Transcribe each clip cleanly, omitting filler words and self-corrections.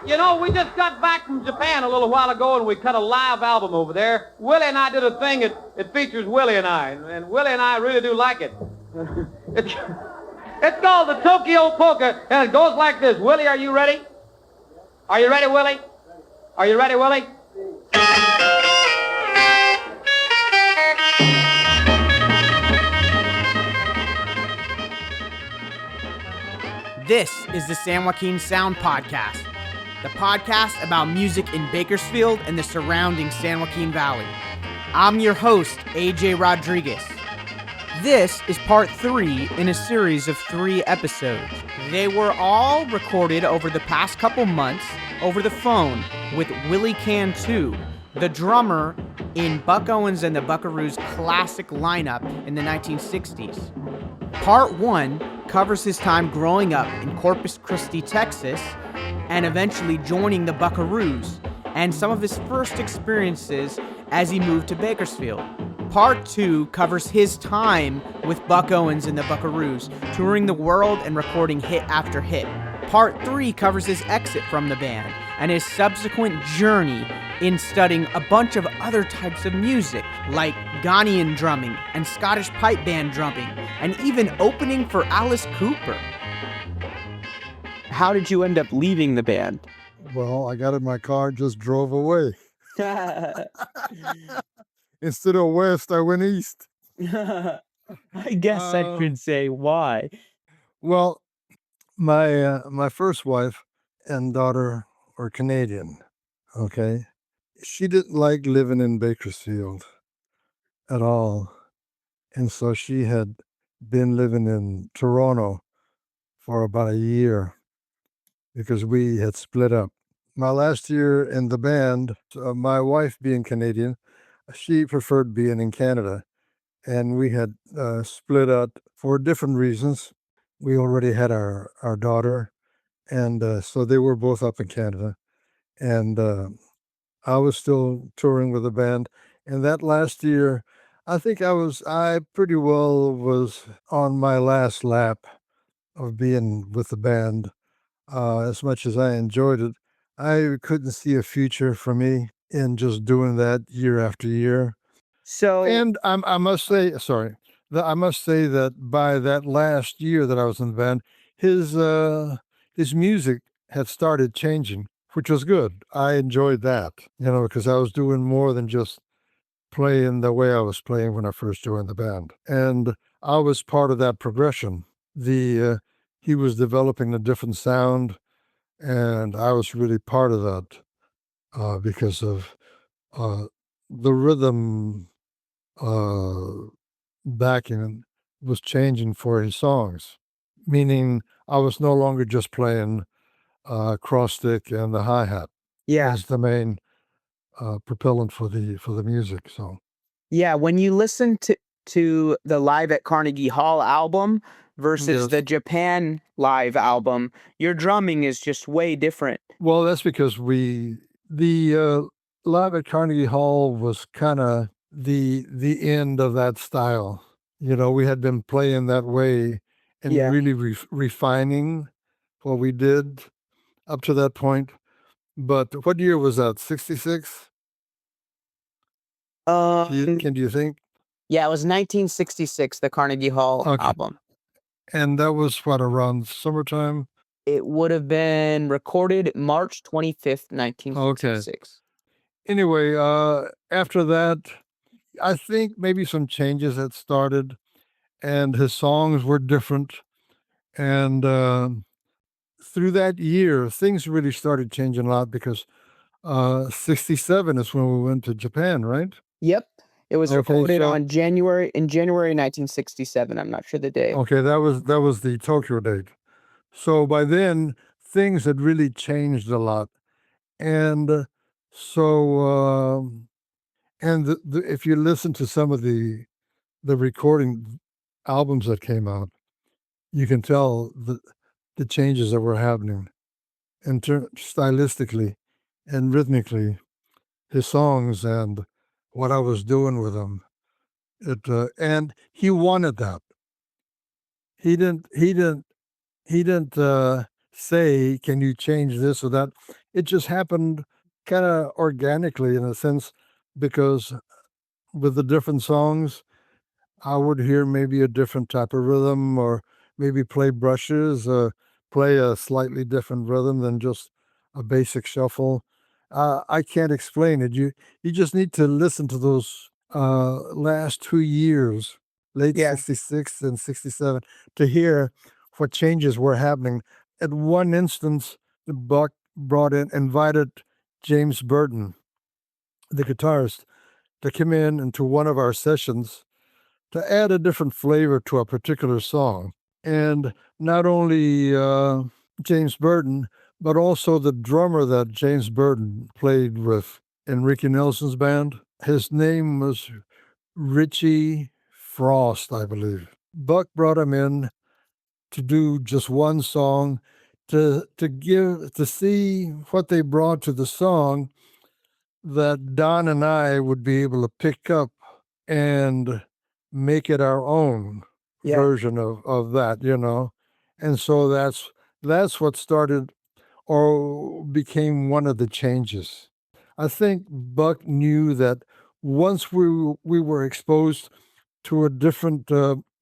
You know, we just got back from Japan a little while ago, and we cut a live album over there. Willie and I did a thing that features Willie and I, and Willie and I really do like it. It's, it's called the Tokyo Polka, and it goes like this. Willie, are you ready? Are you ready, Willie? Are you ready, Willie? This is the San Joaquin Sound podcast, the podcast about music in Bakersfield and the surrounding San Joaquin Valley. I'm your host, AJ Rodriguez. This is part 3 in a series of 3 episodes. They were all recorded over the past couple months over the phone with Willie Cantu, the drummer in Buck Owens and the Buckaroos classic lineup in the 1960s. Part 1 covers his time growing up in Corpus Christi, Texas, and eventually joining the Buckaroos, and some of his first experiences as he moved to Bakersfield. Part 2 covers his time with Buck Owens and the Buckaroos, touring the world and recording hit after hit. Part 3 covers his exit from the band and his subsequent journey in studying a bunch of other types of music, like Ghanaian drumming and Scottish pipe band drumming, and even opening for Alice Cooper. How did you end up leaving the band? Well, I got in my car and just drove away. Instead of west, I went east. I guess I could say why. Well, my first wife and daughter were Canadian, okay? She didn't like living in Bakersfield at all. And so she had been living in Toronto for about a year because we had split up. My last year in the band, my wife being Canadian, she preferred being in Canada. And we had split up for different reasons. We already had our daughter, and so they were both up in Canada. And I was still touring with the band. And that last year, I think I pretty well was on my last lap of being with the band. As much as I enjoyed it, I couldn't see a future for me in just doing that year after year. So, And I must say that by that last year that I was in the band, his music had started changing, which was good. I enjoyed that, because I was doing more than just playing the way I was playing when I first joined the band. And I was part of that progression. He was developing a different sound, and I was really part of that because of the rhythm backing was changing for his songs, meaning I was no longer just playing cross stick and the hi-hat as the main propellant for the music. So yeah, when you listen to the Live at Carnegie Hall album versus the Japan live album, your drumming is just way different. Well, that's because the Live at Carnegie Hall was kind of the end of that style. We had been playing that way and really refining what we did up to that point. But what year was that? 66? Do you think? Yeah, it was 1966, the Carnegie Hall album. And that was what, around summertime? It would have been recorded March 25th, 1966. Okay. Anyway, after that, I think maybe some changes had started, and his songs were different. And through that year, things really started changing a lot because 67 is when we went to Japan, right? Yep. It was recorded in January 1967. I'm not sure the date. Okay, that was the Tokyo date. So by then, things had really changed a lot. And so if you listen to some of the recording albums that came out, you can tell the changes that were happening stylistically and rhythmically, his songs and what I was doing with them. And he wanted that. He didn't say, "Can you change this or that?" it just happened kind of organically in a sense, because with the different songs, I would hear maybe a different type of rhythm, or maybe play brushes, or play a slightly different rhythm than just a basic shuffle. I can't explain it. You just need to listen to those last 2 years, late Yeah. '66 and '67, to hear what changes were happening. At one instance, Buck invited James Burton, the guitarist, to come in into one of our sessions to add a different flavor to a particular song. And not only James Burton, but also the drummer that James Burton played with in Ricky Nelson's band. His name was Richie Frost, I believe. Buck brought him in to do just one song, to see what they brought to the song that Don and I would be able to pick up and make it our own version of that, And so that's what started or became one of the changes. I think Buck knew that once we were exposed to a different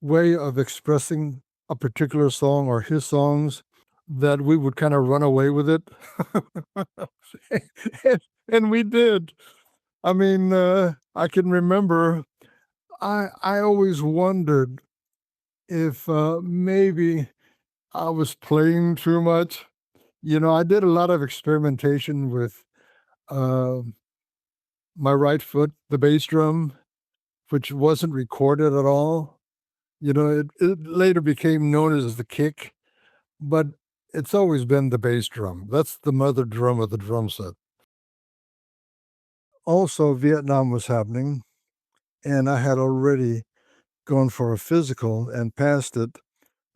way of expressing a particular song or his songs, that we would kind of run away with it. and we did. I mean, I can remember I always wondered if maybe I was playing too much. I did a lot of experimentation with uh, my right foot, the bass drum, which wasn't recorded at all. It later became known as the kick, but it's always been the bass drum. That's the mother drum of the drum set. Also, Vietnam was happening, and I had already gone for a physical and passed it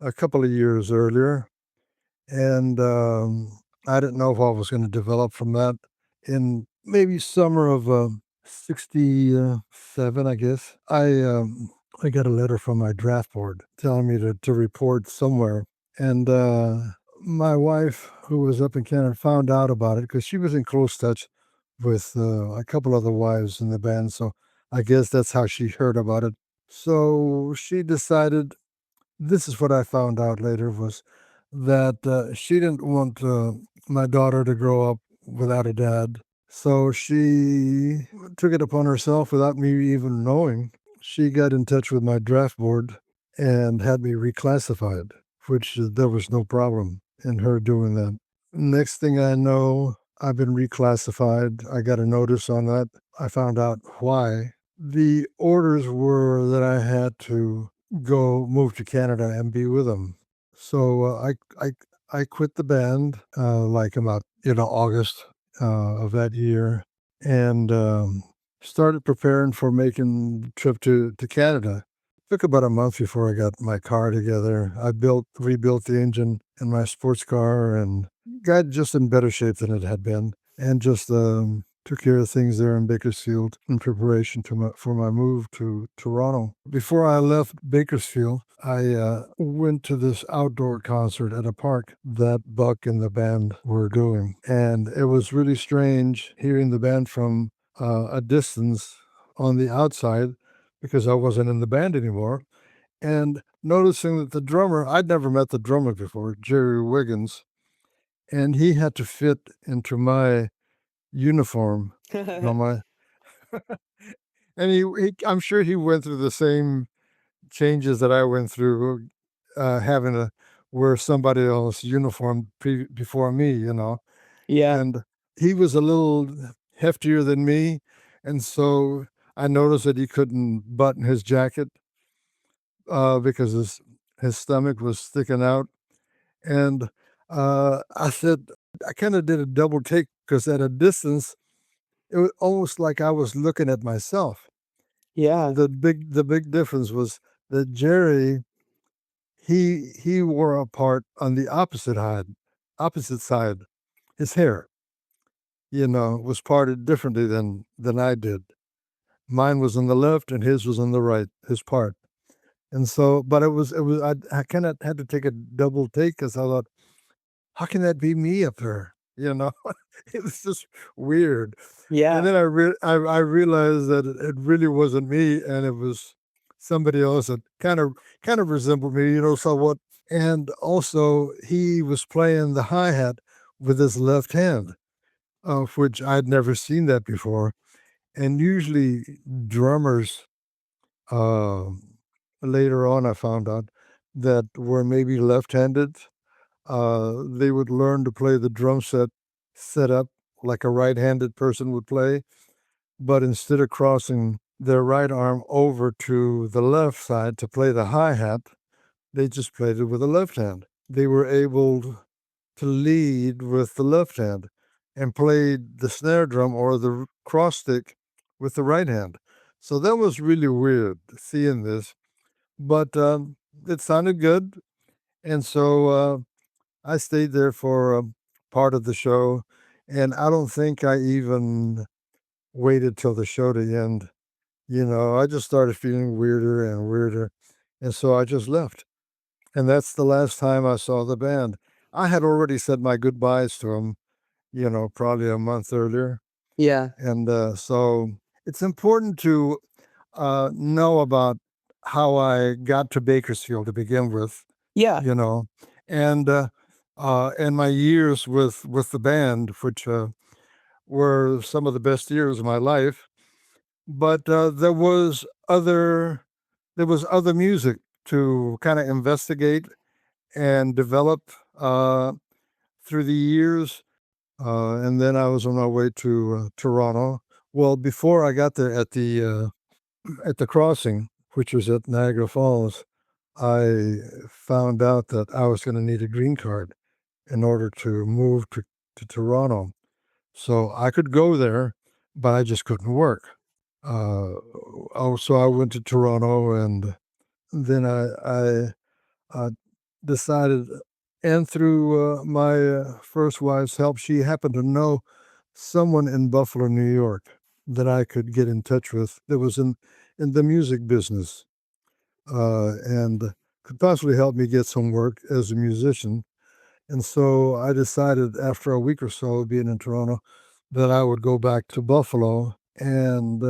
a couple of years earlier. And I didn't know what was going to develop from that. In maybe summer of '67, I guess, I got a letter from my draft board telling me to report somewhere. And my wife, who was up in Canada, found out about it because she was in close touch with a couple other wives in the band. So I guess that's how she heard about it. So she decided, this is what I found out later, was that she didn't want my daughter to grow up without a dad. So she took it upon herself without me even knowing. She got in touch with my draft board and had me reclassified, which there was no problem in her doing that. Next thing I know, I've been reclassified. I got a notice on that. I found out why. The orders were that I had to move to Canada and be with them. So I quit the band like about August of that year, and started preparing for making the trip to Canada. Took about a month before I got my car together. I rebuilt the engine in my sports car and got just in better shape than it had been, and just took care of things there in Bakersfield in preparation for my move to Toronto. Before I left Bakersfield, I went to this outdoor concert at a park that Buck and the band were doing. And it was really strange hearing the band from a distance on the outside, because I wasn't in the band anymore, and noticing that the drummer, I'd never met the drummer before, Jerry Wiggins, and he had to fit into my uniform on my and I'm sure he went through the same changes that I went through, having to wear somebody else's uniform before me, Yeah. and he was a little heftier than me, and so I noticed that he couldn't button his jacket because his stomach was sticking out, and I said, I kind of did a double take, because at a distance it was almost like I was looking at myself. Yeah. The big difference was that Jerry, he wore a part on the opposite side. His hair, was parted differently than I did. Mine was on the left and his was on the right, his part. And so, but I kind of had to take a double take, because I thought, how can that be me up there? you know. It was just weird. And Yeah. then I realized that it really wasn't me, and it was somebody else that kind of resembled me, somewhat. And also, he was playing the hi hat with his left hand, of which I'd never seen that before. And usually, drummers, uh, later on, I found out that were maybe left-handed. They would learn to play the drum set up like a right-handed person would play, but instead of crossing their right arm over to the left side to play the hi-hat, they just played it with the left hand. They were able to lead with the left hand and played the snare drum or the cross stick with the right hand. So that was really weird seeing this, but it sounded good. And so I stayed there for part of the show, and I don't think I even waited till the show to end. I just started feeling weirder and weirder, and so I just left. And that's the last time I saw the band. I had already said my goodbyes to them, probably a month earlier. Yeah. And so it's important to know about how I got to Bakersfield to begin with, Yeah. you know, and and my years with the band, which were some of the best years of my life. But there was other music to kind of investigate and develop through the years. And then I was on my way to Toronto. Well, before I got there at the crossing, which was at Niagara Falls, I found out that I was going to need a green card in order to move to Toronto. So I could go there, but I just couldn't work. So I went to Toronto, and then I decided, and through my first wife's help, she happened to know someone in Buffalo, New York, that I could get in touch with that was in the music business, and could possibly help me get some work as a musician. And so I decided after a week or so of being in Toronto that I would go back to Buffalo and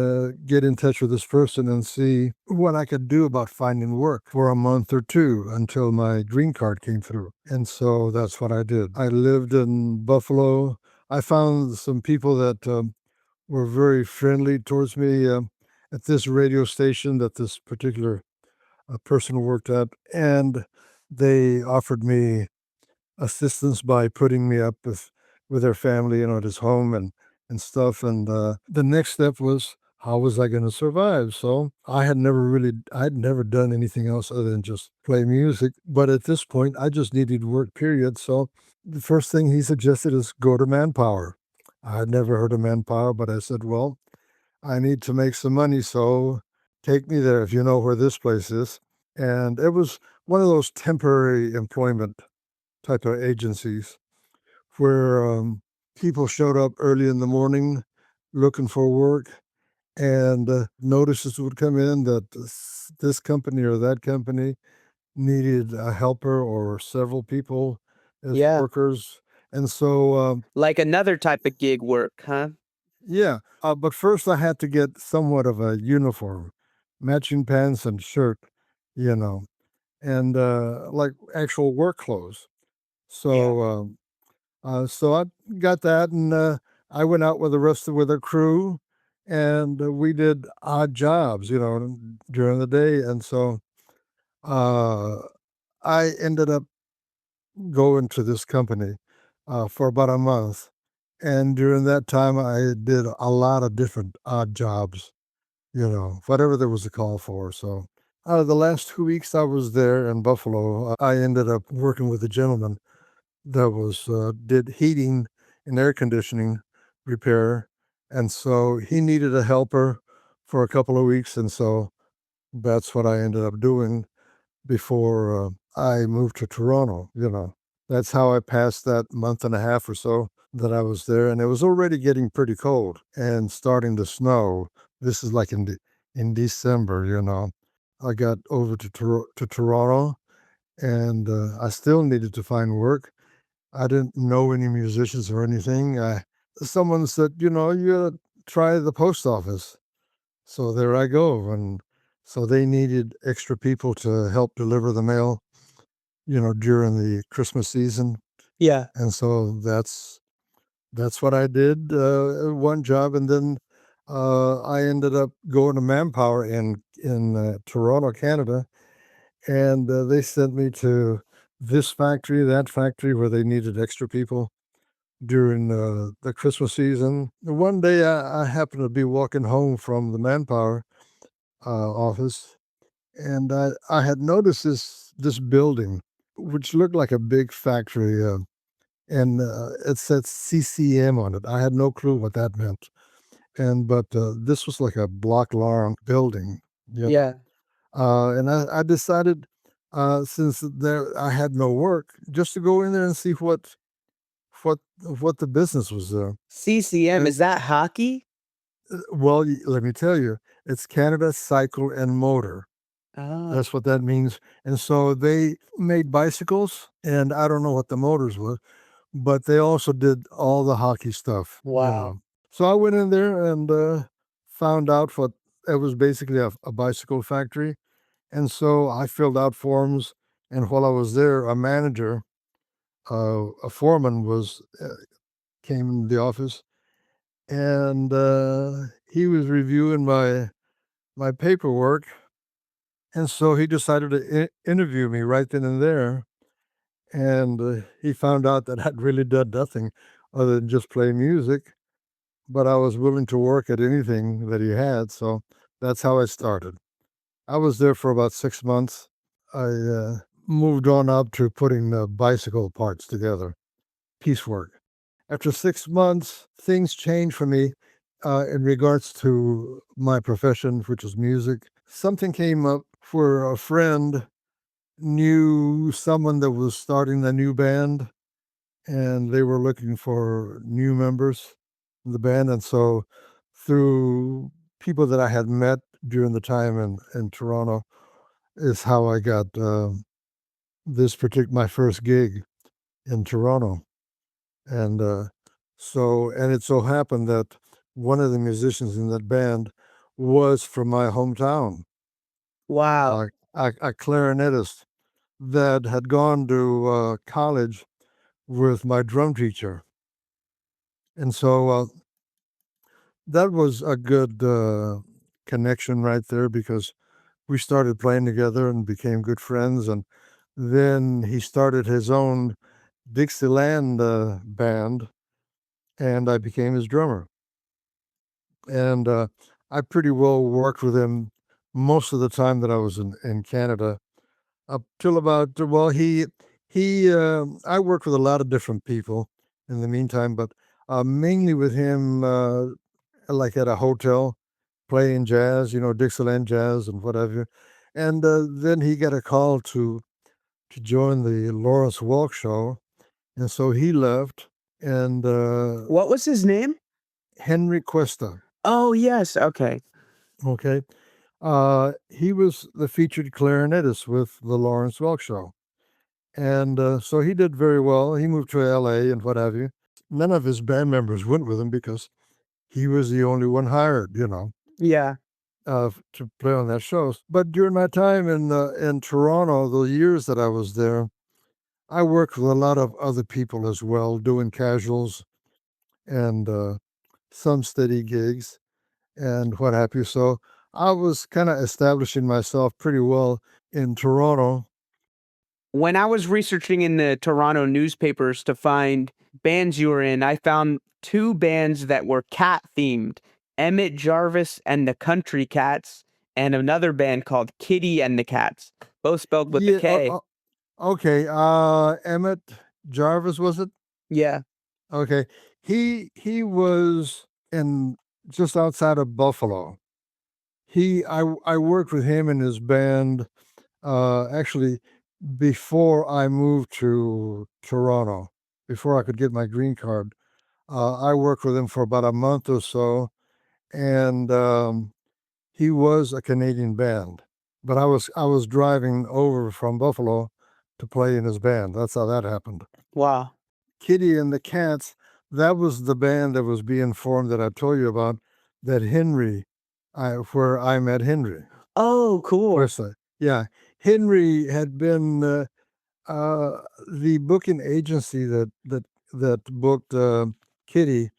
get in touch with this person and see what I could do about finding work for a month or two until my green card came through. And so that's what I did. I lived in Buffalo. I found some people that were very friendly towards me at this radio station that this particular person worked at, and they offered me assistance by putting me up with their family, at his home and stuff. And the next step was, how was I going to survive? So I'd never done anything else other than just play music. But at this point, I just needed work, period. So the first thing he suggested is go to Manpower. I had never heard of Manpower, but I said, well, I need to make some money, so take me there if you know where this place is. And it was one of those temporary employment type of agencies where people showed up early in the morning looking for work, and notices would come in that this company or that company needed a helper or several people as Yeah. workers. And so, Like another type of gig work, huh? yeah, but first I had to get somewhat of a uniform, matching pants and shirt, you know, and like actual work clothes. Yeah. So, so I got that, and I went out with with a crew, and we did odd jobs, during the day. And so uh, I ended up going to this company for about a month. And during that time, I did a lot of different odd jobs, whatever there was a call for. So out of the last 2 weeks I was there in Buffalo, I ended up working with a gentleman that was did heating and air conditioning repair, and so he needed a helper for a couple of weeks, and so that's what I ended up doing before I moved to Toronto. That's how I passed that month and a half or so that I was there, and it was already getting pretty cold and starting to snow. This is like in December. I got over to Toronto, and I still needed to find work. I didn't know any musicians or anything. Someone said, you gotta try the post office. So there I go. And so they needed extra people to help deliver the mail, during the Christmas season. Yeah. And so that's what I did, one job. And then I ended up going to Manpower in Toronto, Canada. And they sent me to this factory, that factory, where they needed extra people during the Christmas season. One day I happened to be walking home from the Manpower office, and I had noticed this building, which looked like a big factory, and it said CCM on it. I had no clue what that meant, but this was like a block-long building. Yeah. Yeah. And I decided, since there I had no work, just to go in there and see what the business was there. CCM, And is that hockey? well, let me tell you, it's Canada Cycle and Motor. Oh, That's what that means. And so they made bicycles, and I don't know what the motors were, but they also did all the hockey stuff. wow. So I went in there and found out what it was, basically a bicycle factory. And so I filled out forms. And while I was there, a manager, a foreman, came in the office, and he was reviewing my paperwork. And so he decided to interview me right then and there. And he found out that I'd really done nothing other than just play music, but I was willing to work at anything that he had. So that's how I started. I was there for about 6 months. I moved on up to putting the bicycle parts together, piecework. After 6 months, things changed for me in regards to my profession, which was music. Something came up where a friend knew someone that was starting a new band, and they were looking for new members in the band. And so, through people that I had met during the time in Toronto, is how I got my first gig in Toronto. And and it so happened that one of the musicians in that band was from my hometown, Wow. a clarinetist that had gone to college with my drum teacher. And so that was a good connection right there, because we started playing together and became good friends. And then he started his own Dixieland band, and I became his drummer. And I pretty well worked with him most of the time that I was in Canada, up till about, well, I worked with a lot of different people in the meantime, but mainly with him, like at a hotel, playing jazz, Dixieland jazz and whatever. And then he got a call to join the Lawrence Welk show, and so he left. And What was his name? Henry Cuesta, Oh, yes. Okay. okay, he was the featured clarinetist with the Lawrence Welk show. And so he did very well. He moved to LA and what have you. None of his band members went with him because he was the only one hired, Yeah. to play on that show. But during my time in Toronto, the years that I was there, I worked with a lot of other people as well, doing casuals and some steady gigs and what have you. So I was kind of establishing myself pretty well in Toronto. When I was researching in the Toronto newspapers to find bands you were in, I found two bands that were cat themed, Emmett Jarvis and the Country Cats, and another band called Kitty and the Cats, both spelled with a Yeah. K. Okay. Emmett Jarvis, was it? Yeah. Okay. He was in just outside of Buffalo. I worked with him and his band actually before I moved to Toronto, before I could get my green card. I worked with him for about a month or so, and he was a Canadian band, but I was driving over from Buffalo to play in his band. That's how that happened. Wow. Kitty and the Cats, that was the band that was being formed that I told you about, that where I met Henry. Oh, cool. Yeah. Henry had been the booking agency that booked Kitty,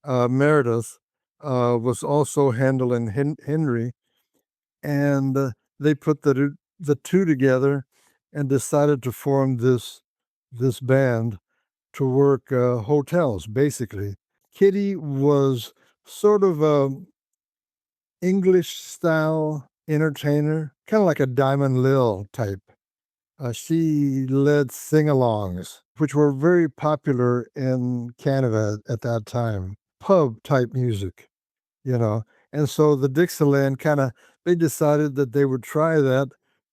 Meredith, was also handling Henry, and they put the two together and decided to form this band to work hotels, basically. Kitty was sort of a English style entertainer, kind of like a Diamond Lil type. She led sing-alongs, which were very popular in Canada at that time, pub type music, you know. And so the Dixieland they decided that they would try that,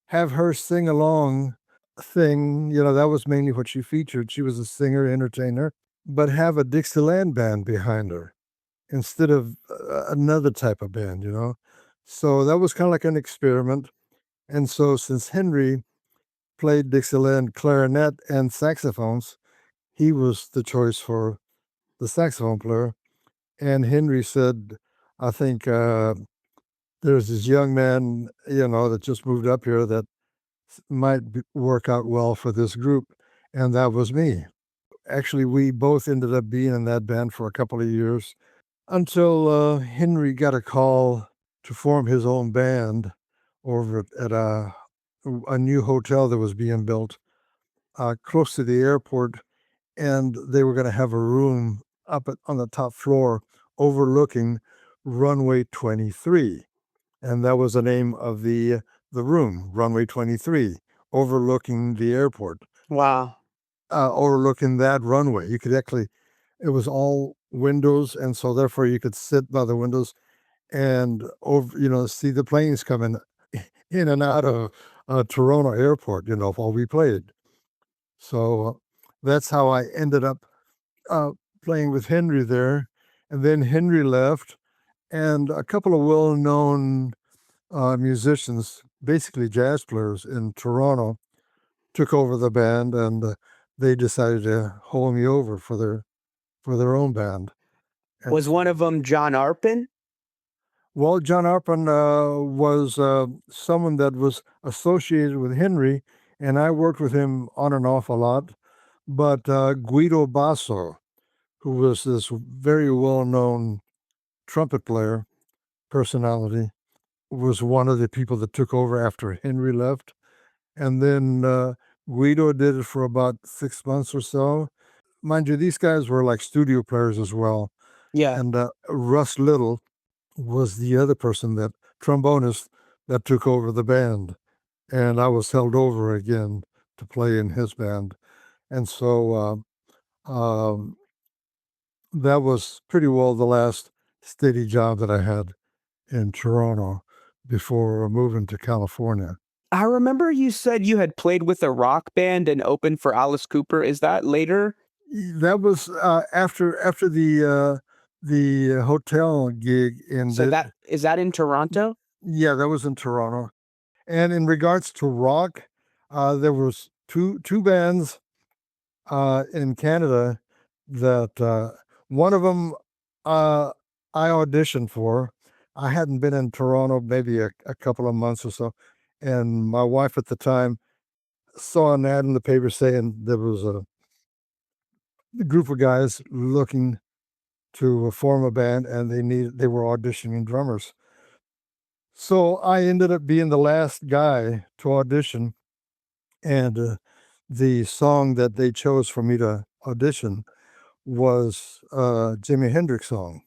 have her sing along thing, that was mainly what she featured. She was a singer, entertainer, but have a Dixieland band behind her instead of another type of band, So that was kind of like an experiment. And so since Henry played Dixieland clarinet and saxophones, he was the choice for the saxophone player. And Henry said, I think there's this young man, that just moved up here that might work out well for this group. And that was me. Actually, we both ended up being in that band for a couple of years until Henry got a call to form his own band over at a new hotel that was being built close to the airport, and they were going to have a room up on the top floor overlooking runway 23, and that was the name of the room, runway 23, overlooking the airport. Wow. Overlooking that runway. You could actually, it was all windows, and so therefore you could sit by the windows and see the planes coming in and out of Toronto airport, while we played. So that's how I ended up playing with Henry there. And then Henry left, and a couple of well-known musicians, basically jazz players in Toronto, took over the band, and they decided to hold me over for their own band. And was one of them John Arpin? Well, John Arpin was someone that was associated with Henry, and I worked with him on and off a lot. But Guido Basso, who was this very well-known trumpet player personality, was one of the people that took over after Henry left. And then Guido did it for about 6 months or so. Mind you, these guys were like studio players as well. Yeah. And Russ Little was the other person, that trombonist that took over the band. And I was held over again to play in his band. And so that was pretty well the last steady job that I had in Toronto before moving to California. I remember you said you had played with a rock band and opened for Alice Cooper. Is that later? That was after the hotel gig in. So is that in Toronto? Yeah, that was in Toronto. And in regards to rock, there was two bands in Canada that one of them I auditioned for. I hadn't been in Toronto maybe a couple of months or so, and my wife at the time saw an ad in the paper saying there was a group of guys looking to form a band, and they were auditioning drummers. So I ended up being the last guy to audition, and the song that they chose for me to audition was a Jimi Hendrix song,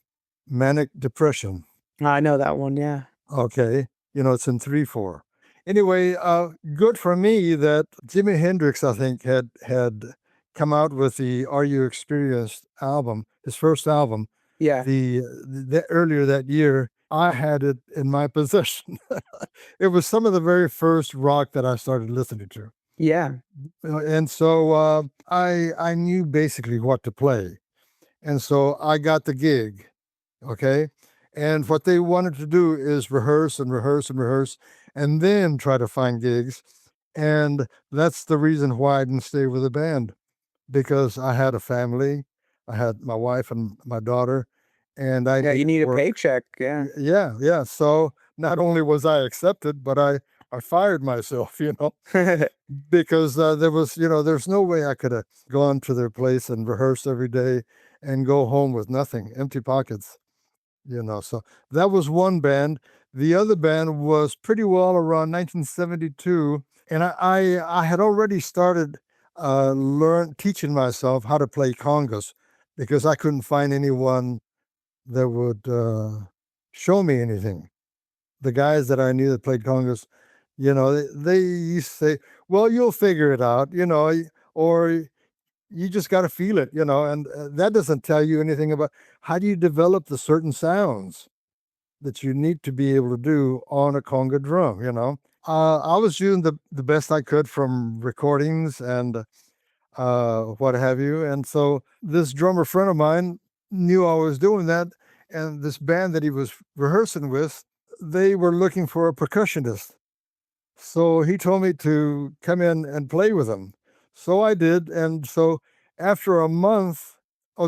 Manic Depression. I know that one, yeah. Okay, it's in 3/4. Anyway, good for me that Jimi Hendrix, I think, had come out with the Are You Experienced album, his first album. Yeah. The earlier that year, I had it in my possession. It was some of the very first rock that I started listening to. Yeah. And so I knew basically what to play. And so I got the gig, okay? And what they wanted to do is rehearse and rehearse and rehearse, and then try to find gigs. And that's the reason why I didn't stay with the band, because I had a family. I had my wife and my daughter, and I Yeah, you needed need a work. paycheck. Yeah. Yeah, yeah. So not only was I accepted, but I fired myself, because there was, there's no way I could have gone to their place and rehearsed every day and go home with nothing, empty pockets. So that was one band. The other band was pretty well around 1972, and I had already started teaching myself how to play congas because I couldn't find anyone that would show me anything. The guys that I knew that played congas, they used to say, "Well, you'll figure it out," or you just got to feel it, and that doesn't tell you anything about how do you develop the certain sounds that you need to be able to do on a conga drum. I was doing the best I could from recordings and what have you. And so this drummer friend of mine knew I was doing that. And this band that he was rehearsing with, they were looking for a percussionist. So he told me to come in and play with him. So I did. And so after a month,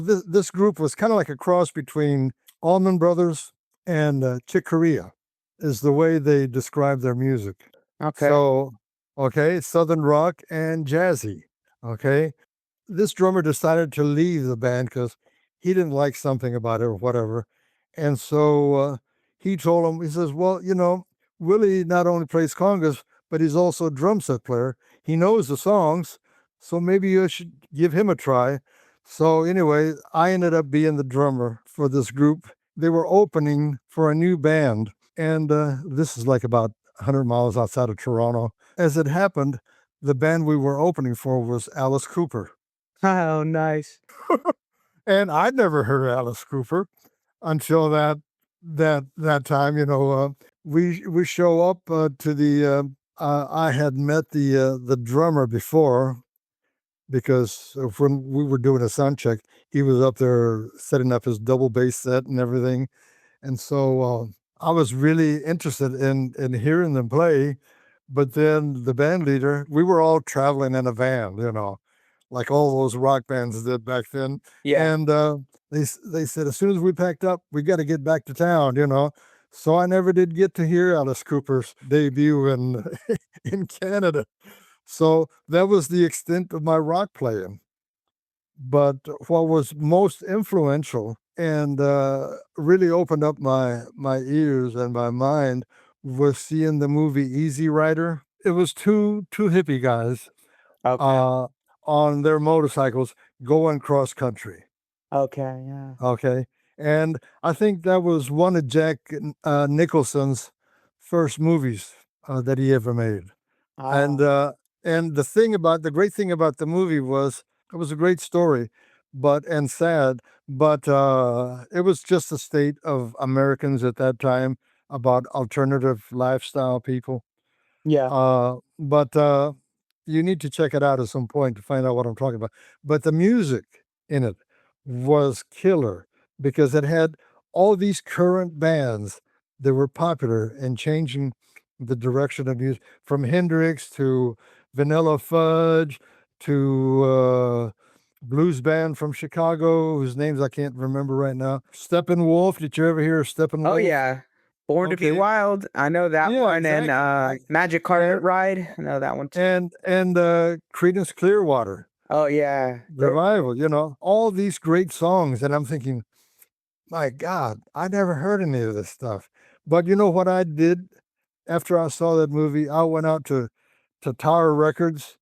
this group was kind of like a cross between Allman Brothers and Chick Corea is the way they describe their music. Okay. So, okay, Southern rock and jazzy. Okay. This drummer decided to leave the band because he didn't like something about it or whatever. And so he told him, he says, well, Willie not only plays congas, but he's also a drum set player. He knows the songs, so maybe you should give him a try. So anyway, I ended up being the drummer for this group. They were opening for a new band, and this is like about 100 miles outside of Toronto. As it happened, the band we were opening for was Alice Cooper. Oh, nice. And I'd never heard of Alice Cooper until that time. We show up to the. I had met the drummer before because when we were doing a sound check, he was up there setting up his double bass set and everything, and so I was really interested in hearing them play. But then the band leader, we were all traveling in a van, like all those rock bands did back then. Yeah. And they said, as soon as we packed up, we got to get back to town, So I never did get to hear Alice Cooper's debut in in Canada. So that was the extent of my rock playing. But what was most influential and really opened up my ears and my mind was seeing the movie Easy Rider. It was two hippie guys Okay. on their motorcycles going cross country. Okay. Yeah. Okay. And I think that was one of Jack Nicholson's first movies that he ever made. And the great thing about the movie was it was a great story, and sad, but it was just the state of Americans at that time about alternative lifestyle people. Yeah. But you need to check it out at some point to find out what I'm talking about. But the music in it was killer because it had all these current bands that were popular and changing the direction of music from Hendrix to Vanilla Fudge to blues band from Chicago whose names I can't remember right now. Steppenwolf. Did you ever hear of Steppenwolf? Oh yeah. Born to Be Okay. Wild. I know that Yeah, one. And exactly. Magic Carpet Ride. I know that one too. And Creedence Clearwater Oh yeah. Revival, all these great songs. And I'm thinking, my God, I never heard any of this stuff. But you know what I did after I saw that movie? I went out to Tower Records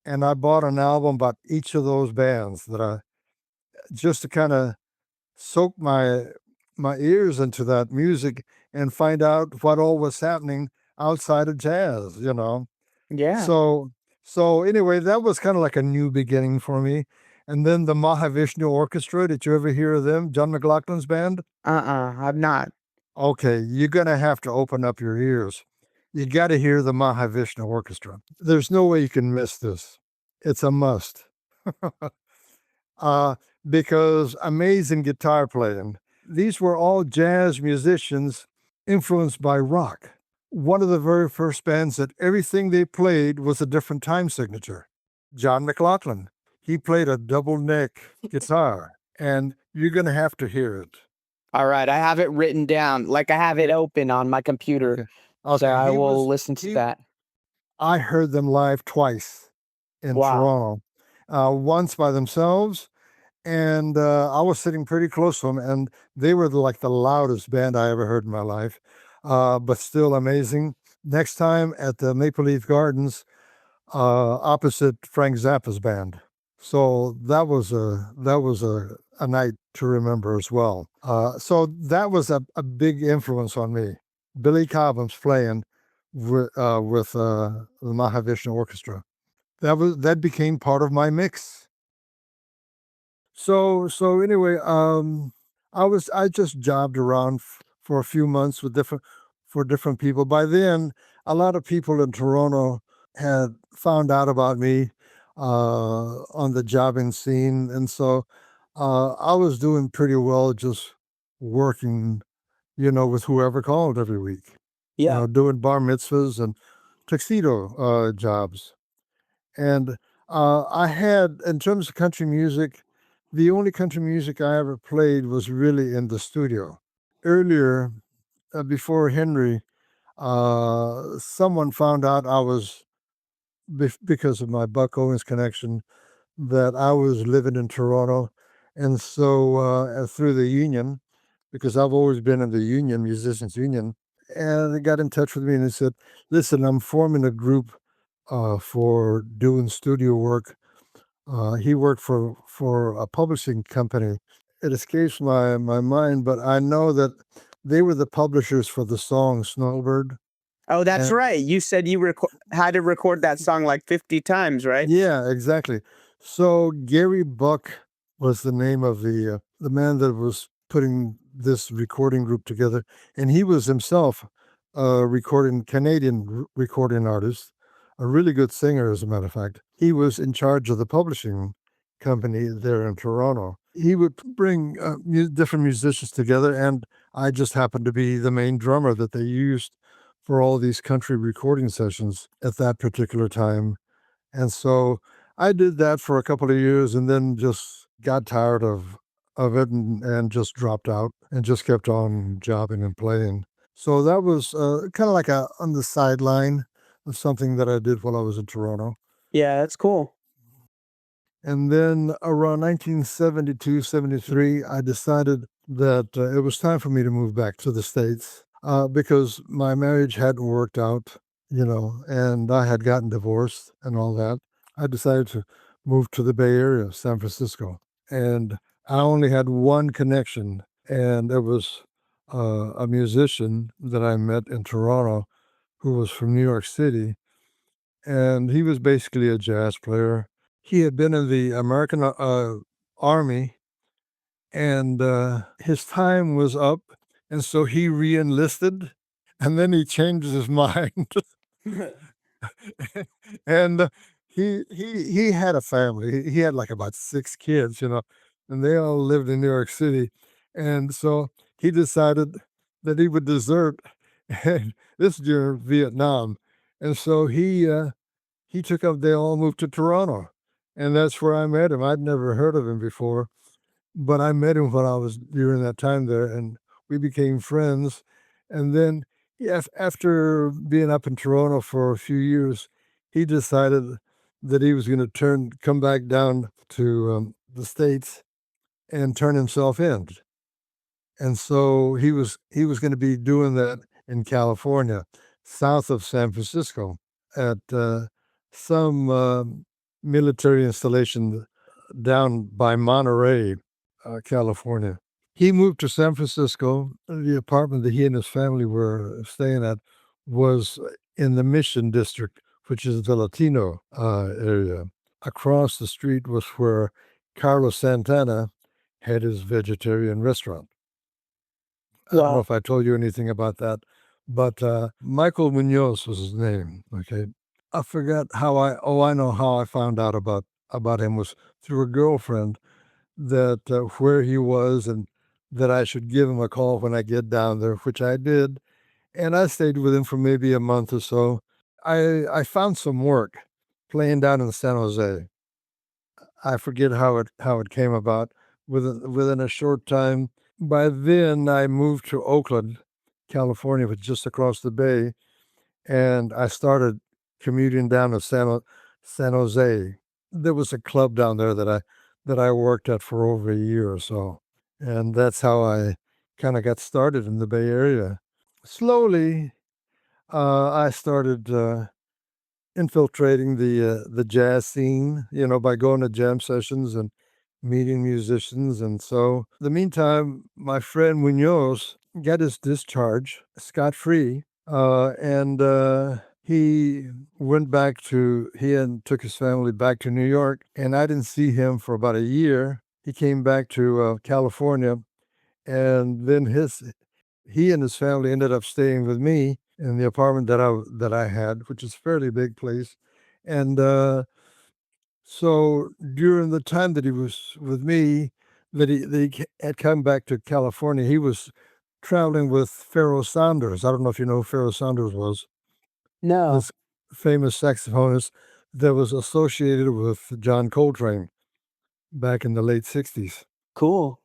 and I bought an album about each of those bands just to kind of soak my ears into that music and find out what all was happening outside of jazz. Yeah. So anyway, that was kind of like a new beginning for me. And then the Mahavishnu Orchestra. Did you ever hear of them? John McLaughlin's band? I've not. Okay, you're gonna have to open up your ears. You got to hear the Mahavishnu Orchestra. There's no way you can miss this. It's a must. Because amazing guitar playing. These were all jazz musicians influenced by rock. One of the very first bands that everything they played was a different time signature. John McLaughlin. he played a double neck guitar, and you're going to have to hear it. All right, I have it written down. Like I have it open on my computer. Okay. So I He will was- listen to he- that. I heard them live twice in Wow. Toronto, once by themselves, and I was sitting pretty close to them, and they were like the loudest band I ever heard in my life, but still amazing. Next time at the Maple Leaf Gardens, opposite Frank Zappa's band. So that was a night to remember as well. So that was a big influence on me. Billy Cobham's playing with the Mahavishnu Orchestra. That became part of my mix. So anyway, I just jobbed around for a few months with different people. By then, a lot of people in Toronto had found out about me on the jobbing scene, and so I was doing pretty well, just working, with whoever called every week. Yeah. Doing bar mitzvahs and tuxedo jobs. And I had, in terms of country music, the only country music I ever played was really in the studio. Earlier, before Henry, someone found out I was, because of my Buck Owens connection, that I was living in Toronto. And so through the union, because I've always been in the union, Musicians Union, and they got in touch with me and they said, listen, I'm forming a group for doing studio work. He worked for a publishing company. It escapes my mind, but I know that they were the publishers for the song Snowbird. Oh, that's And- right. You said you had to record that song like 50 times, right? Yeah, exactly. So Gary Buck was the name of the man that was putting this recording group together, and he was himself a Canadian recording artist, a really good singer, as a matter of fact. He was in charge of the publishing company there in Toronto. He would bring different musicians together, and I just happened to be the main drummer that they used for all these country recording sessions at that particular time. And so I did that for a couple of years and then just got tired of it and just dropped out and just kept on jobbing and playing. So that was kind of like on the sideline of something that I did while I was in Toronto. Yeah, that's cool. And then around 1972, 73, I decided that it was time for me to move back to the States because my marriage hadn't worked out, and I had gotten divorced and all that. I decided to move to the Bay Area, San Francisco. And I only had one connection, and it was a musician that I met in Toronto who was from New York City. And he was basically a jazz player. He had been in the American Army, and his time was up, and so he re-enlisted, and then he changed his mind. And he had a family. He had like about 6 kids, and they all lived in New York City. And so he decided that he would desert, and this is during Vietnam. And so he took up, they all moved to Toronto. And that's where I met him. I'd never heard of him before, but I met him when I was during that time there, and we became friends. And then after being up in Toronto for a few years, he decided that he was going to come back down to the States and turn himself in. And so he was going to be doing that in California, south of San Francisco, at some military installation down by Monterey, California. He moved to San Francisco. The apartment that he and his family were staying at was in the Mission District, which is the Latino area. Across the street was where Carlos Santana had his vegetarian restaurant. I don't know if I told you anything about that, but Michael Munoz was his name. Okay. I forgot I know how I found out about him was through a girlfriend that where he was and that I should give him a call when I get down there, which I did. And I stayed with him for maybe a month or so. I found some work playing down in San Jose. I forget how it came about. Within a short time, by then I moved to Oakland, California, which is just across the bay, and I started commuting down to San Jose. There was a club down there that I worked at for over a year or so, and that's how I kind of got started in the Bay Area. Slowly, I started infiltrating the jazz scene, by going to jam sessions and meeting musicians. And so, in the meantime, my friend Munoz got his discharge scot-free, and he he and took his family back to New York, and I didn't see him for about a year. He came back to California, and then he and his family ended up staying with me in the apartment that I had, which is a fairly big place. And so during the time that he was with me, that he had come back to California, he was traveling with Pharoah Sanders. I don't know if you know who Pharoah Sanders was. No. This famous saxophonist that was associated with John Coltrane back in the late 60s. Cool.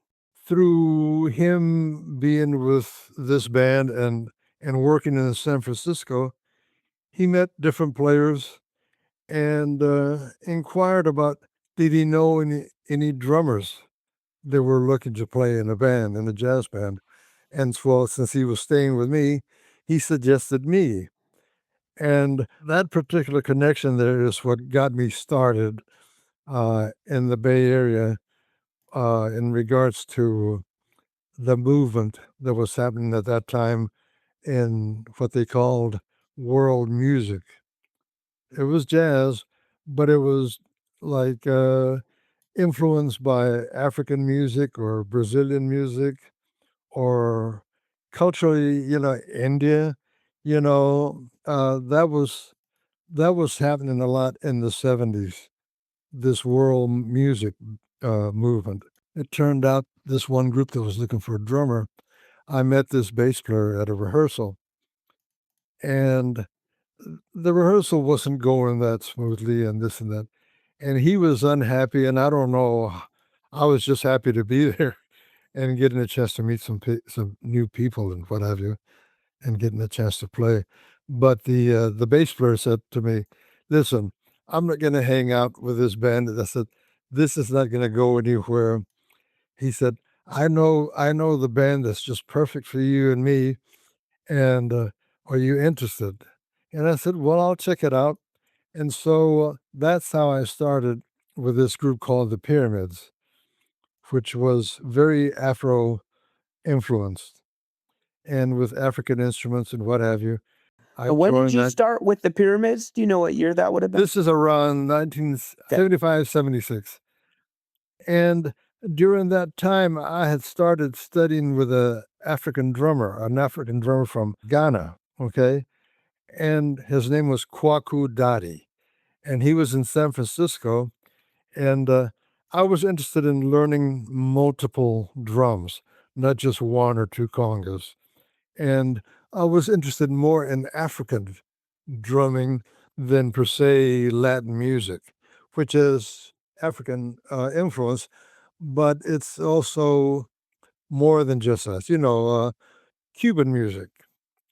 Through him being with this band and working in San Francisco, he met different players and inquired about, did he know any drummers that were looking to play in a jazz band. And so, since he was staying with me, he suggested me. And that particular connection there is what got me started in the Bay Area in regards to the movement that was happening at that time in what they called world music. It was jazz, but it was like influenced by African music or Brazilian music or culturally, India. That was happening a lot in the 70s, this world music movement. It turned out this one group that was looking for a drummer, I met this bass player at a rehearsal, and the rehearsal wasn't going that smoothly and this and that. And he was unhappy, and I don't know, I was just happy to be there and getting a chance to meet some new people and what have you, and getting a chance to play. But the bass player said to me, "Listen, I'm not going to hang out with this band." I said, "This is not going to go anywhere." He said, I know the band that's just perfect for you and me, and are you interested?" And I said, "Well, I'll check it out." And so that's how I started with this group called the Pyramids, which was very Afro influenced and with African instruments and what have you. I And when did joined you that. start with the pyramids? Do you know what year that would have been? This is around 1975, 76. And during that time, I had started studying with an African drummer from Ghana, okay? And his name was Kwaku Dadi. And he was in San Francisco. And I was interested in learning multiple drums, not just one or two congas. And I was interested more in African drumming than per se Latin music, which is African influence, but it's also more than just that. Cuban music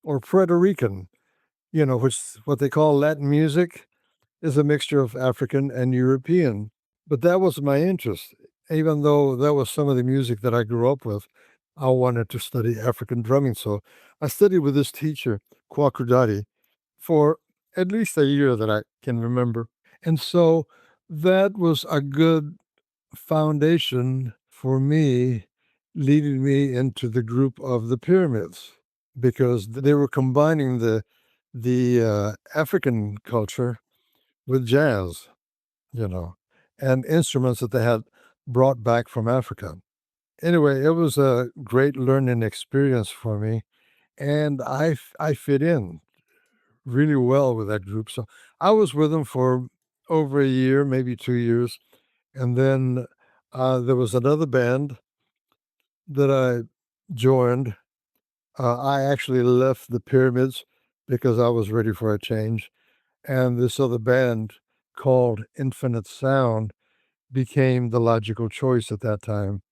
or Puerto Rican, which what they call Latin music is a mixture of African and European. But that was my interest. Even though that was some of the music that I grew up with, I wanted to study African drumming. So I studied with this teacher, Kwakudati, for at least a year that I can remember. And so that was a good foundation for me, leading me into the group of the Pyramids, because they were combining the African culture with jazz, and instruments that they had brought back from Africa. Anyway, it was a great learning experience for me, and I fit in really well with that group. So I was with them for over a year, maybe 2 years, and then there was another band that I joined. I actually left the Pyramids because I was ready for a change, and this other band called Infinite Sound became the logical choice at that time.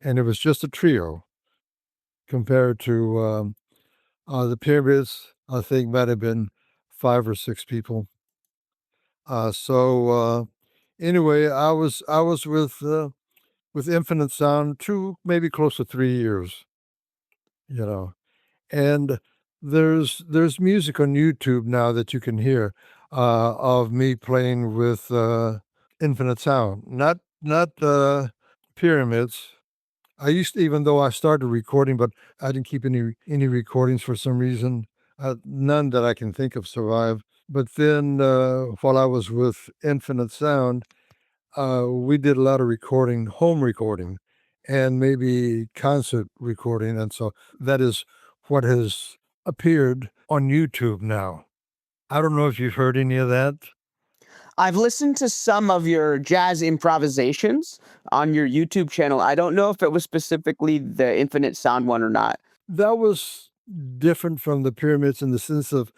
And it was just a trio compared to the Pyramids, I think might have been 5 or 6 people. Anyway, I was with Infinite Sound 2, maybe close to 3 years, you know. And there's music on YouTube now that you can hear of me playing with Infinite Sound, not Pyramids. I used to, even though I started recording, but I didn't keep any recordings for some reason. None that I can think of survive. But then while I was with Infinite Sound, we did a lot of recording, home recording, and maybe concert recording. And so that is what has appeared on YouTube now. I don't know if you've heard any of that. I've listened to some of your jazz improvisations on your YouTube channel. I don't know if it was specifically the Infinite Sound one or not. That was different from the Pyramids in the sense of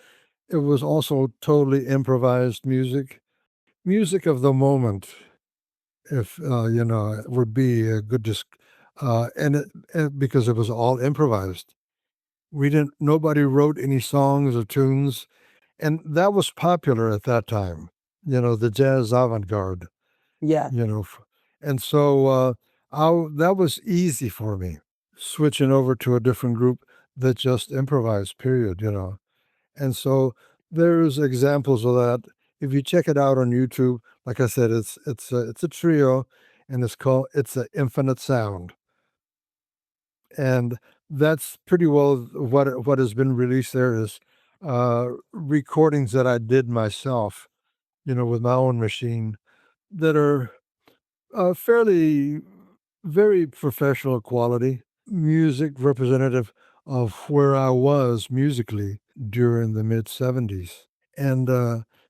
it was also totally improvised music of the moment, if would be a good and because it was all improvised. Nobody wrote any songs or tunes, and that was popular at that time. The jazz avant-garde. Yeah. And so that was easy for me, switching over to a different group that just improvised. Period. And so there's examples of that. If you check it out on YouTube, like I said, it's a trio, and it's an Infinite Sound, and that's pretty well what has been released there is recordings that I did myself, with my own machine, that are fairly very professional quality music, representative of where I was musically during the mid 70s. And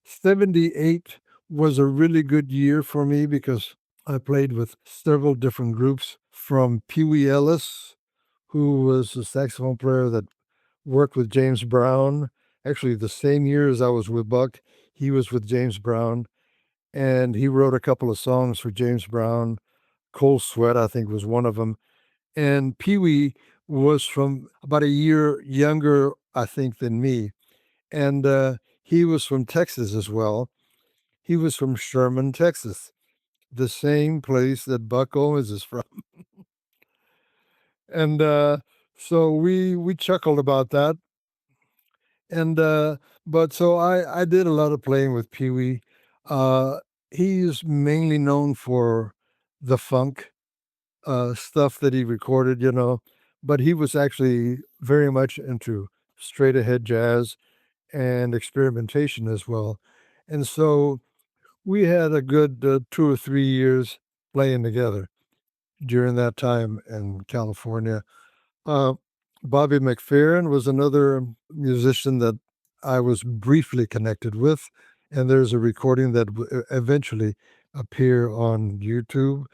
78 was a really good year for me because I played with several different groups, from Pee Wee Ellis, who was a saxophone player that worked with James Brown. Actually, the same year as I was with Buck, he was with James Brown, and he wrote a couple of songs for James Brown. Cold Sweat, I think, was one of them. And Pee Wee was from about a year younger, I think, than me. And he was from Texas as well. He was from Sherman, Texas, the same place that Buck Owens is from. And so we chuckled about that. And but so I did a lot of playing with Pee Wee. He's mainly known for the funk stuff that he recorded, but he was actually very much into straight ahead jazz and experimentation as well. And so we had a good 2 or 3 years playing together during that time in California. Uh, Bobby McFerrin was another musician that I was briefly connected with, and there's a recording that eventually appear on YouTube.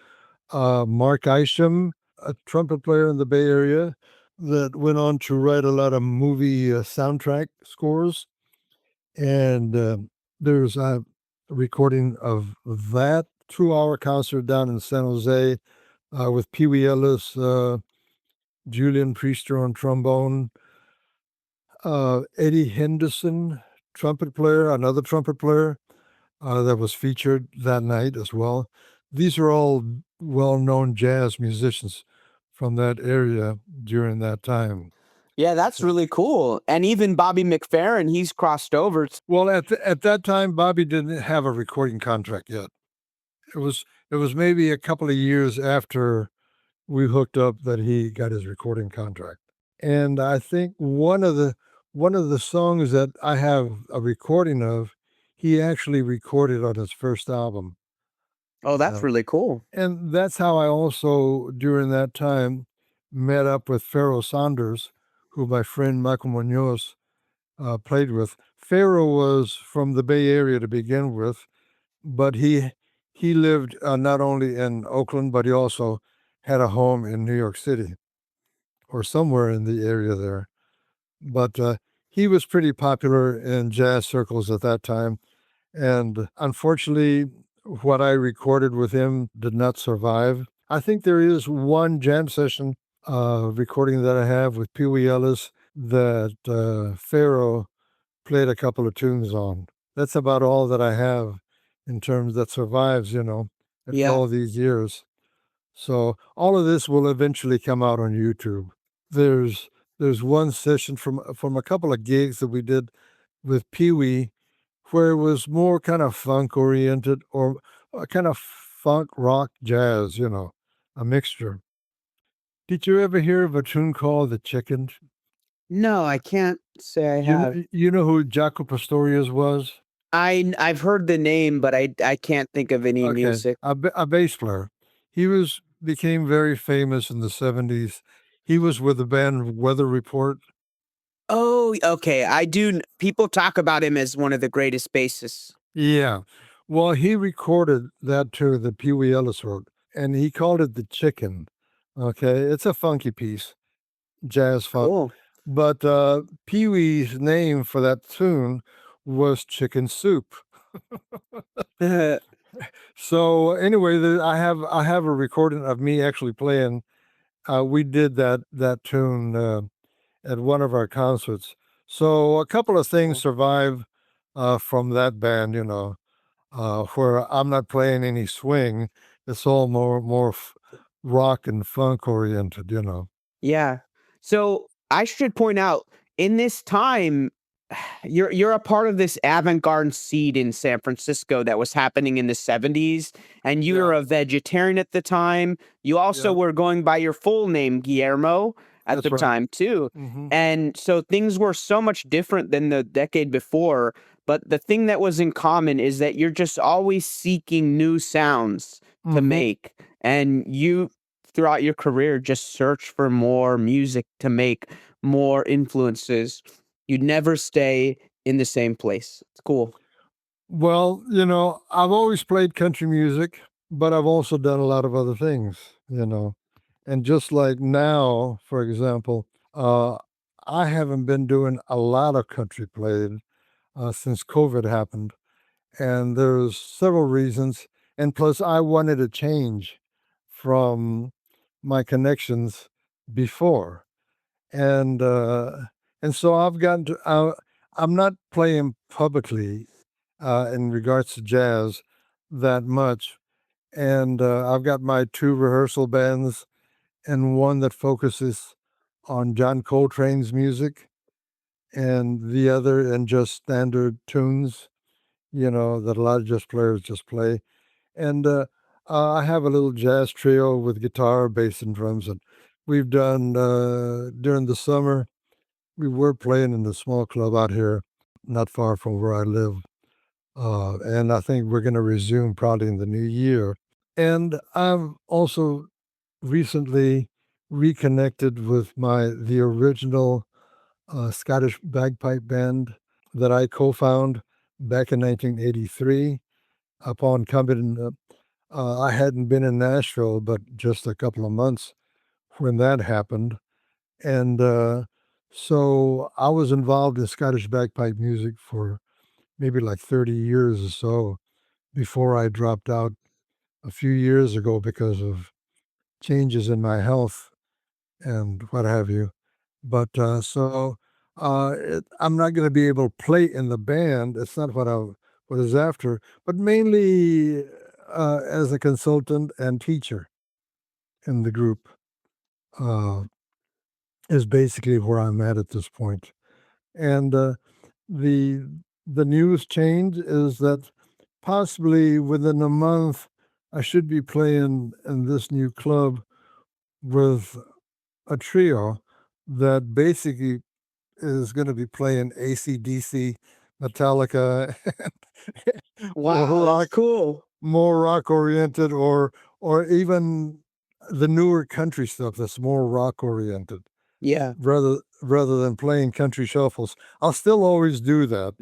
Mark Isham, a trumpet player in the Bay Area that went on to write a lot of movie soundtrack scores. And there's a recording of that 2-hour concert down in San Jose with Pee Wee Ellis, Julian Priester on trombone, Eddie Henderson, trumpet player, another trumpet player that was featured that night as well. These are all well-known jazz musicians from that area during that time. Yeah, that's really cool. And even Bobby McFerrin, he's crossed over. Well, at that time, Bobby didn't have a recording contract yet. It was maybe a couple of years after we hooked up that he got his recording contract. And I think one of the songs that I have a recording of, he actually recorded on his first album. Oh, that's really cool. And that's how I also, during that time, met up with Pharoah Saunders, who my friend Michael Munoz played with. Pharoah was from the Bay Area to begin with, but he lived not only in Oakland, but he also had a home in New York City or somewhere in the area there. But he was pretty popular in jazz circles at that time. And unfortunately, what I recorded with him did not survive. I think there is one jam session recording that I have with Pee Wee Ellis that Pharaoh played a couple of tunes on. That's about all that I have in terms that survives, after all these years. So all of this will eventually come out on YouTube. There's one session from a couple of gigs that we did with Pee Wee where it was more kind of funk oriented or kind of funk rock jazz, a mixture. Did you ever hear of a tune called The Chicken? No, I can't say I have. You know who Jaco Pastorius was? I've heard the name, but I can't think of any music. A bass player. He became very famous in the 70s. He was with the band Weather Report. Oh, okay. I do. People talk about him as one of the greatest bassists. Yeah. Well, he recorded that tune that Pee Wee Ellis wrote, and he called it The Chicken. Okay. It's a funky piece, jazz funk. Cool. But Pee Wee's name for that tune was Chicken Soup. So anyway, I have a recording of me actually playing. We did that tune at one of our concerts. So a couple of things survive from that band, where I'm not playing any swing. It's all more rock and funk oriented, Yeah. So I should point out in this time, you're a part of this avant-garde seed in San Francisco that was happening in the 70s, and you were a vegetarian at the time. You also were going by your full name, Guillermo, at That's the right. time too. And so things were so much different than the decade before. But the thing that was in common is that you're just always seeking new sounds to make. And you, throughout your career, just search for more music to make, more influences. You never stay in the same place. It's cool. Well, I've always played country music, but I've also done a lot of other things, And just like now, for example, I haven't been doing a lot of country playing since COVID happened. And there's several reasons. And plus, I wanted to change from my connections before. And so I've gotten to, I'm not playing publicly in regards to jazz that much. And I've got my 2 rehearsal bands and one that focuses on John Coltrane's music and the other in just standard tunes, that a lot of jazz players just play. And I have a little jazz trio with guitar, bass, and drums. And we've done, during the summer, we were playing in a small club out here, not far from where I live. And I think we're going to resume probably in the new year. And I've also recently reconnected with the original Scottish bagpipe band that I co-found back in 1983. Upon coming, I hadn't been in Nashville, but just a couple of months when that happened. And so I was involved in Scottish bagpipe music for maybe like 30 years or so before I dropped out a few years ago because of changes in my health and what have you. But I'm not going to be able to play in the band. It's not what I was after, but mainly as a consultant and teacher in the group is basically where I'm at this point. And the news change is that possibly within a month, I should be playing in this new club with a trio that basically is going to be playing AC/DC, Metallica, Wow, that's cool. more rock oriented, or even the newer country stuff that's more rock oriented. Yeah. Rather than playing country shuffles. I'll still always do that,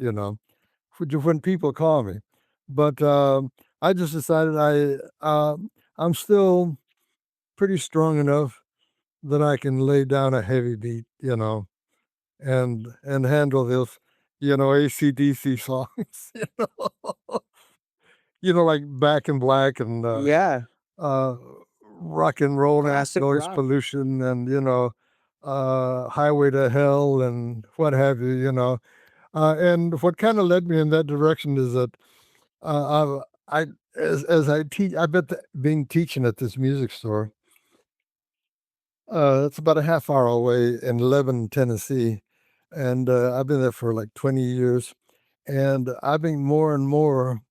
when people call me. But I just decided I'm still pretty strong enough that I can lay down a heavy beat, and handle this, AC/DC songs. like Back in Black and Yeah. rock and roll and Classic noise rock. pollution and Highway to Hell and what have you. And what kind of led me in that direction is that I as I teach, I've been teaching at this music store. It's about a half hour away in Lebanon, Tennessee, and I've been there for like 20 years, and I've been more and more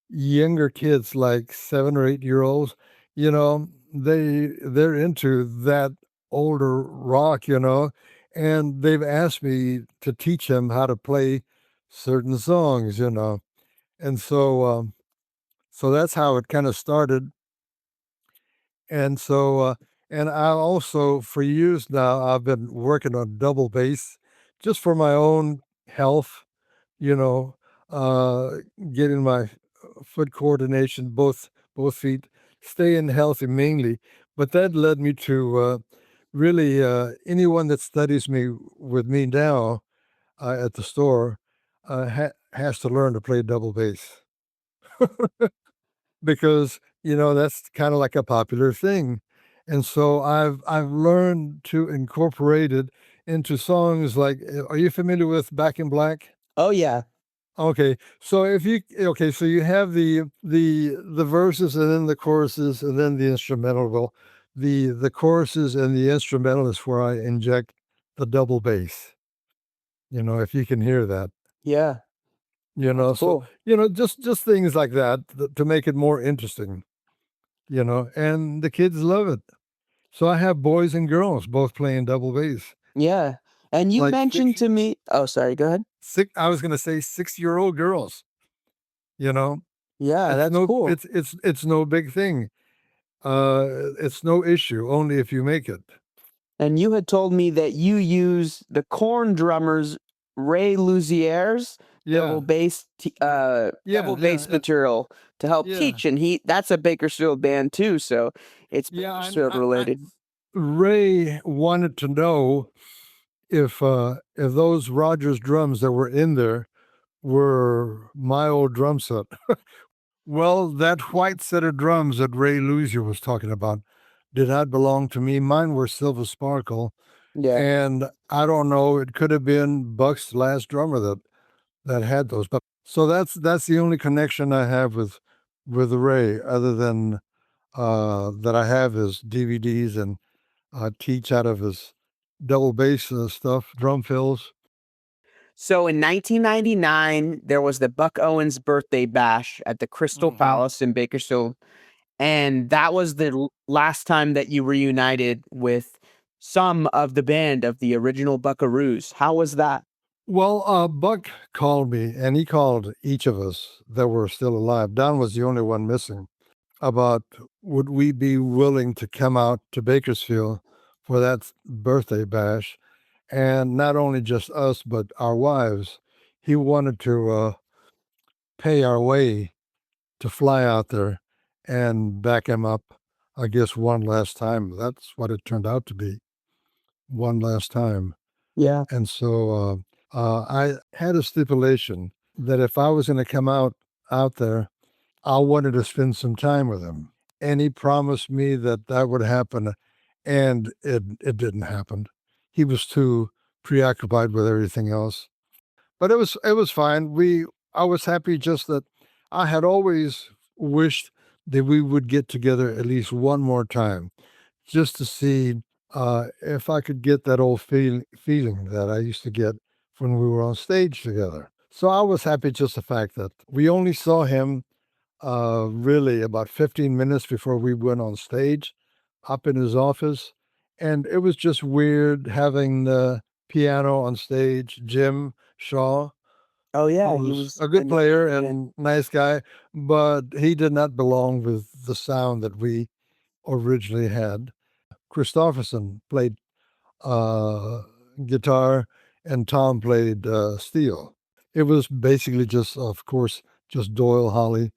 younger kids, like 7 or 8 year olds, they're into that older rock, and they've asked me to teach them how to play certain songs. And so that's how it kind of started. And and I also, for years now, I've been working on double bass just for my own health, you know, uh, getting my foot coordination, both feet, staying healthy mainly. But that led me to really anyone that studies me with me now at the store has to learn to play double bass because that's kind of like a popular thing, and so I've learned to incorporate it into songs like. Are you familiar with Back in Black? Oh yeah. Okay, so so you have the verses and then the choruses and then the instrumental. Well, the choruses and the instrumental is where I inject the double bass. If you can hear that. Yeah. So Cool. just things like that to make it more interesting. And the kids love it. So I have boys and girls both playing double bass. Yeah. And you Like mentioned to me, oh, sorry, go ahead. I was gonna say 6-year-old girls. You know, Yeah, that's cool. it's no big thing. It's no issue, only if you make it. And you had told me that you use the Corn drummers Ray Luzier's Yeah, double yeah, bass material to help yeah, teach, and that's a Bakersfield band too, so it's yeah. Bakersfield related. Ray wanted to know if those Rogers drums that were in there were my old drum set. Well, that white set of drums that Ray Luzier was talking about did not belong to me. Mine were Silver Sparkle, Yeah. and I don't know. It could have been Buck's last drummer that had those. But so that's the only connection I have with Ray, other than that I have his DVDs and I teach out of his double bass stuff, drum fills. So in 1999, there was the Buck Owens birthday bash at the Crystal Mhm. Palace in Bakersfield, and that was the last time that you reunited with some of the band of the original Buckaroos. How was that? Well, Buck called me, and he called each of us that were still alive. Don was the only one missing. About would we be willing to come out to Bakersfield for that birthday bash, and not only just us but our wives. He wanted to pay our way to fly out there and back him up, I guess, one last time. That's what it turned out to be, one last time. Yeah. And so I had a stipulation that if I was going to come out there, I wanted to spend some time with him. And he promised me that that would happen, and it didn't happen. He was too preoccupied with everything else. But it was fine. I was happy just that I had always wished that we would get together at least one more time, just to see if I could get that old feeling that I used to get when we were on stage together. So I was happy just the fact that we only saw him really about 15 minutes before we went on stage up in his office. And it was just weird having the piano on stage, Jim Shaw, Oh yeah, he who's was a good in the player band. and nice guy, but he did not belong with the sound that we originally had. Christofferson played uh, guitar and Tom played steel. It was basically just, of course, just Doyle, Holly,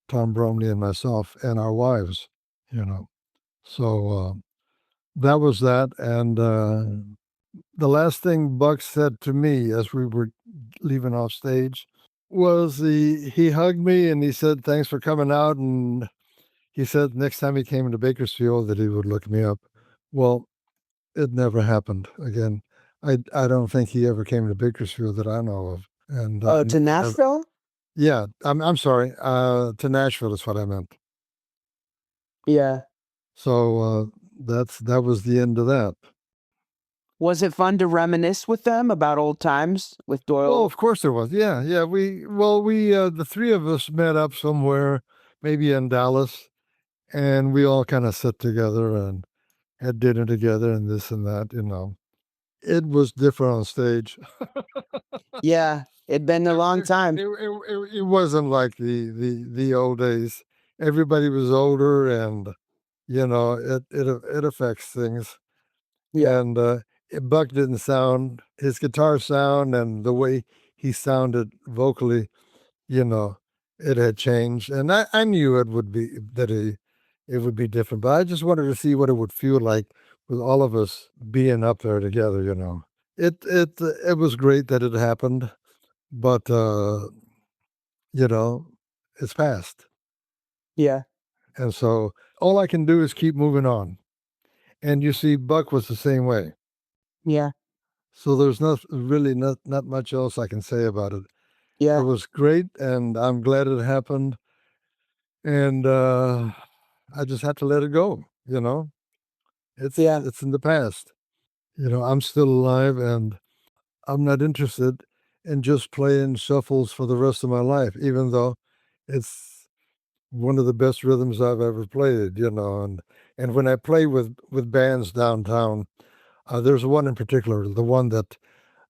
Tom Bromley, and myself and our wives, you know. So that was that. And the last thing Buck said to me as we were leaving off stage was he hugged me and he said, "Thanks for coming out." And he said next time he came to Bakersfield that he would look me up. Well, it never happened again. I don't think he ever came to Bakersfield that I know of. And To Nashville? yeah, I'm sorry. To Nashville is what I meant. Yeah. So that was the end of that. Was it fun to reminisce with them about old times with Doyle? Well, of course there was. Yeah. We the three of us met up somewhere, maybe in Dallas, and we all kind of sat together and had dinner together and this and that. It was different on stage. Yeah, it'd been a long time. It wasn't like the old days. Everybody was older, and it affects things. Yeah. And Buck didn't sound his guitar sound and the way he sounded vocally. It had changed, and I knew it would be it would be different. But I just wanted to see what it would feel like with all of us being up there together. It was great that it happened, but it's past. Yeah. And so all I can do is keep moving on. And you see, Buck was the same way. Yeah. So there's really not much else I can say about it. Yeah. It was great, and I'm glad it happened. And I just had to let it go. It's in the past. I'm still alive, and I'm not interested in just playing shuffles for the rest of my life, even though it's one of the best rhythms I've ever played, and when I play with bands downtown, there's one in particular, the one that,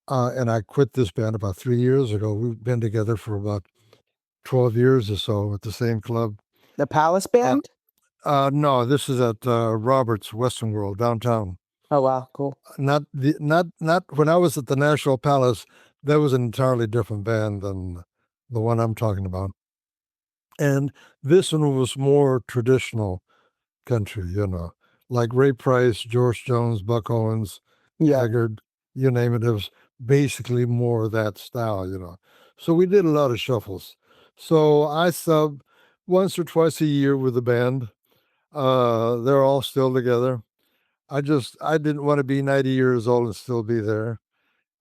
and I quit this band about 3 years ago. We've been together for about 12 years or so at the same club. The Palace Band? No, this is at Roberts Western World downtown. Oh wow, cool. Not when I was at the National Palace. That was an entirely different band than the one I'm talking about. And this one was more traditional country, like Ray Price, George Jones, Buck Owens, Haggard, you name it. It was basically more of that style, So we did a lot of shuffles. So I sub once or twice a year with the band. They're all still together. I didn't want to be 90 years old and still be there.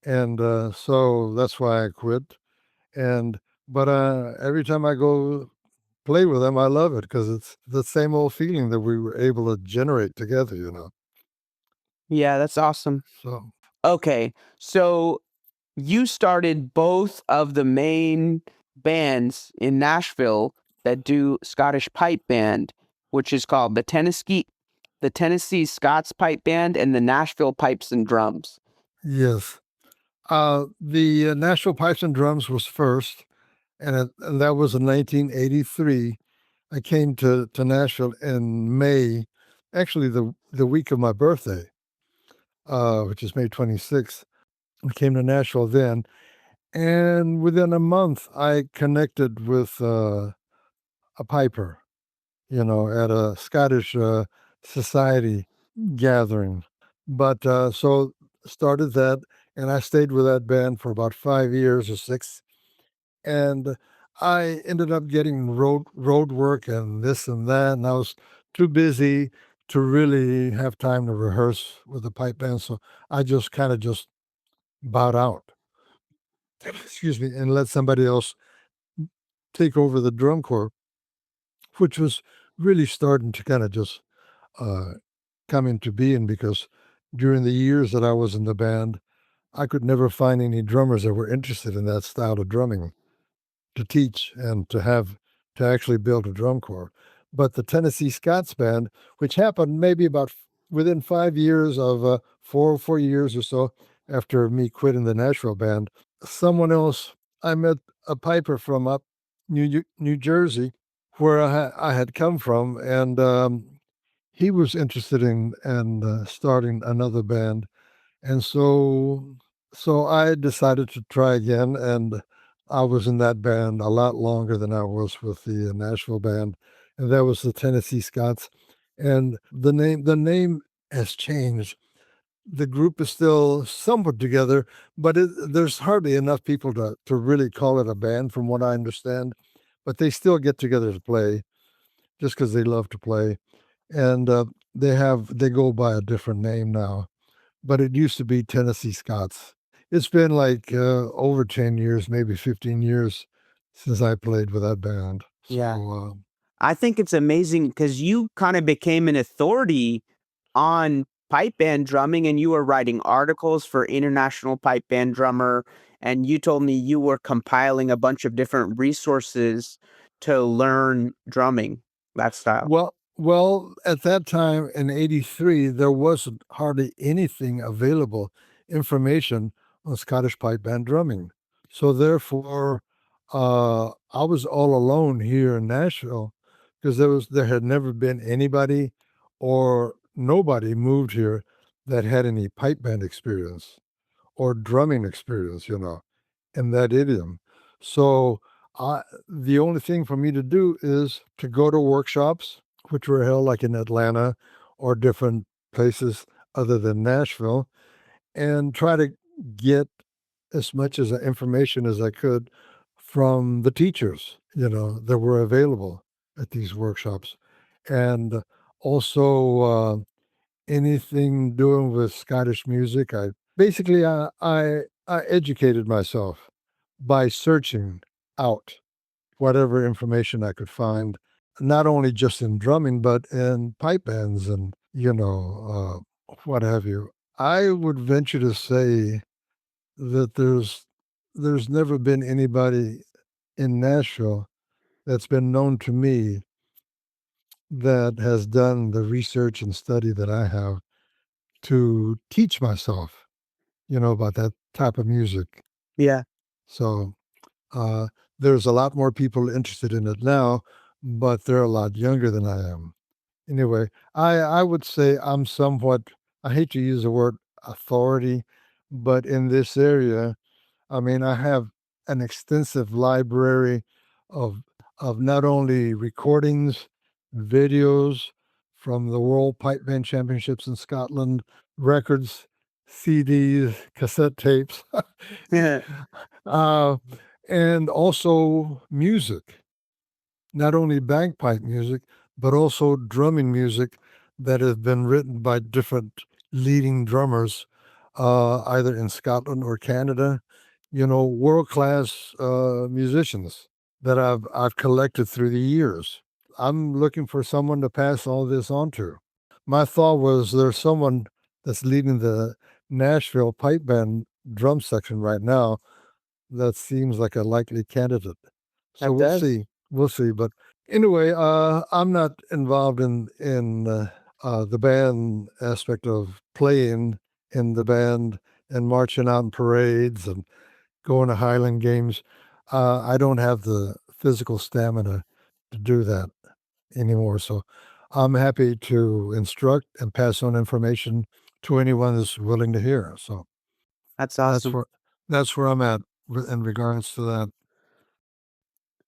And so that's why I quit. But every time I go play with them, I love it because it's the same old feeling that we were able to generate together, Yeah, that's awesome. So Okay, so you started both of the main bands in Nashville that do Scottish pipe band, which is called the Tennessee Scots Pipe Band and the Nashville Pipes and Drums. Yes. The Nashville Pipes and Drums was first, and that was in 1983. I came to Nashville in May, actually the week of my birthday, which is May 26th. I came to Nashville then, and within a month, I connected with a piper, at a Scottish society gathering. But so started that, and I stayed with that band for about 5 years or 6. And I ended up getting road work and this and that, and I was too busy to really have time to rehearse with the pipe band. So I just kind of just bowed out, excuse me, and let somebody else take over the drum corps, which was really starting to kind of just come into being because during the years that I was in the band, I could never find any drummers that were interested in that style of drumming to teach and to actually build a drum corps. But the Tennessee Scots Band, which happened maybe about within 5 years of 4 years or so after me quitting the Nashville band, I met a piper from up New Jersey, where I had come from, and he was interested in starting another band, and so I decided to try again, and I was in that band a lot longer than I was with the Nashville band, and that was the Tennessee Scots, and the name has changed. the group is still somewhat together, but there's hardly enough people to really call it a band, from what I understand. But they still get together to play, just because they love to play, and they go by a different name now. But it used to be Tennessee Scots. It's been like over 10 years, maybe 15 years since I played with that band. Yeah. So I think it's amazing because you kind of became an authority on pipe band drumming, and you were writing articles for International Pipe Band Drummer, and you told me you were compiling a bunch of different resources to learn drumming that style. well, at that time in '83, there wasn't hardly anything available, information on Scottish pipe band drumming. So therefore, I was all alone here in Nashville, because there had never been anybody or nobody moved here that had any pipe band experience or drumming experience, in that idiom. So the only thing for me to do is to go to workshops, which were held like in Atlanta or different places other than Nashville, and try to get as much as information as I could from the teachers, that were available at these workshops. And also anything doing with Scottish music. I educated myself by searching out whatever information I could find, not only just in drumming, but in pipe bands and, what have you. I would venture to say that there's never been anybody in Nashville that's been known to me that has done the research and study that I have to teach myself, about that type of music. Yeah. So uh, there's a lot more people interested in it now, but they're a lot younger than I am. Anyway, I would say I'm somewhat, I hate to use the word authority, but in this area, I mean, I have an extensive library of not only recordings, videos from the World Pipe Band Championships in Scotland, records, CDs, cassette tapes, Yeah. uh, and also music. Not only bagpipe music, but also drumming music that has been written by different leading drummers, either in Scotland or Canada. World class musicians that I've collected through the years. I'm looking for someone to pass all this on to. My thought was there's someone that's leading the Nashville pipe band drum section right now that seems like a likely candidate. So That we'll does. see. We'll see. But anyway, I'm not involved in the band aspect of playing in the band and marching out in parades and going to Highland games. I don't have the physical stamina to do that anymore. So I'm happy to instruct and pass on information to anyone that's willing to hear. So That's that's awesome. where that's where I'm at in regards to that.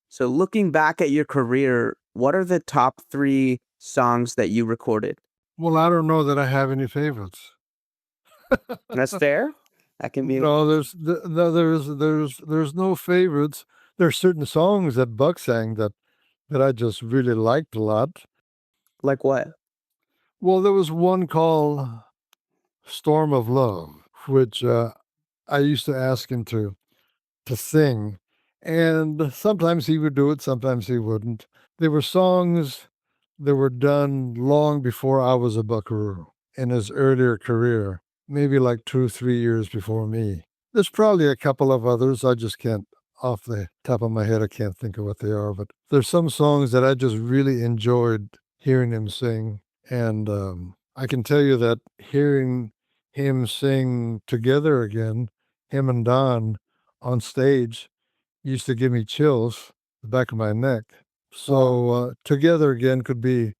So looking back at your career, what are the top 3 songs that you recorded? Well, I don't know that I have any favorites. That's fair. That can be No, there's no favorites. There's certain songs that Buck sang that I just really liked a lot. like what? Well, there was one called "Storm of Love," which I used to ask him to sing, and sometimes he would do it, sometimes he wouldn't. They were songs that were done long before I was a Buckaroo in his earlier career, maybe like 2 or 3 years before me. There's probably a couple of others. I just can't, off the top of my head, I can't think of what they are. But there's some songs that I just really enjoyed hearing him sing. And I can tell you that hearing him sing together again, him and Don on stage, used to give me chills the back of my neck. So together again could be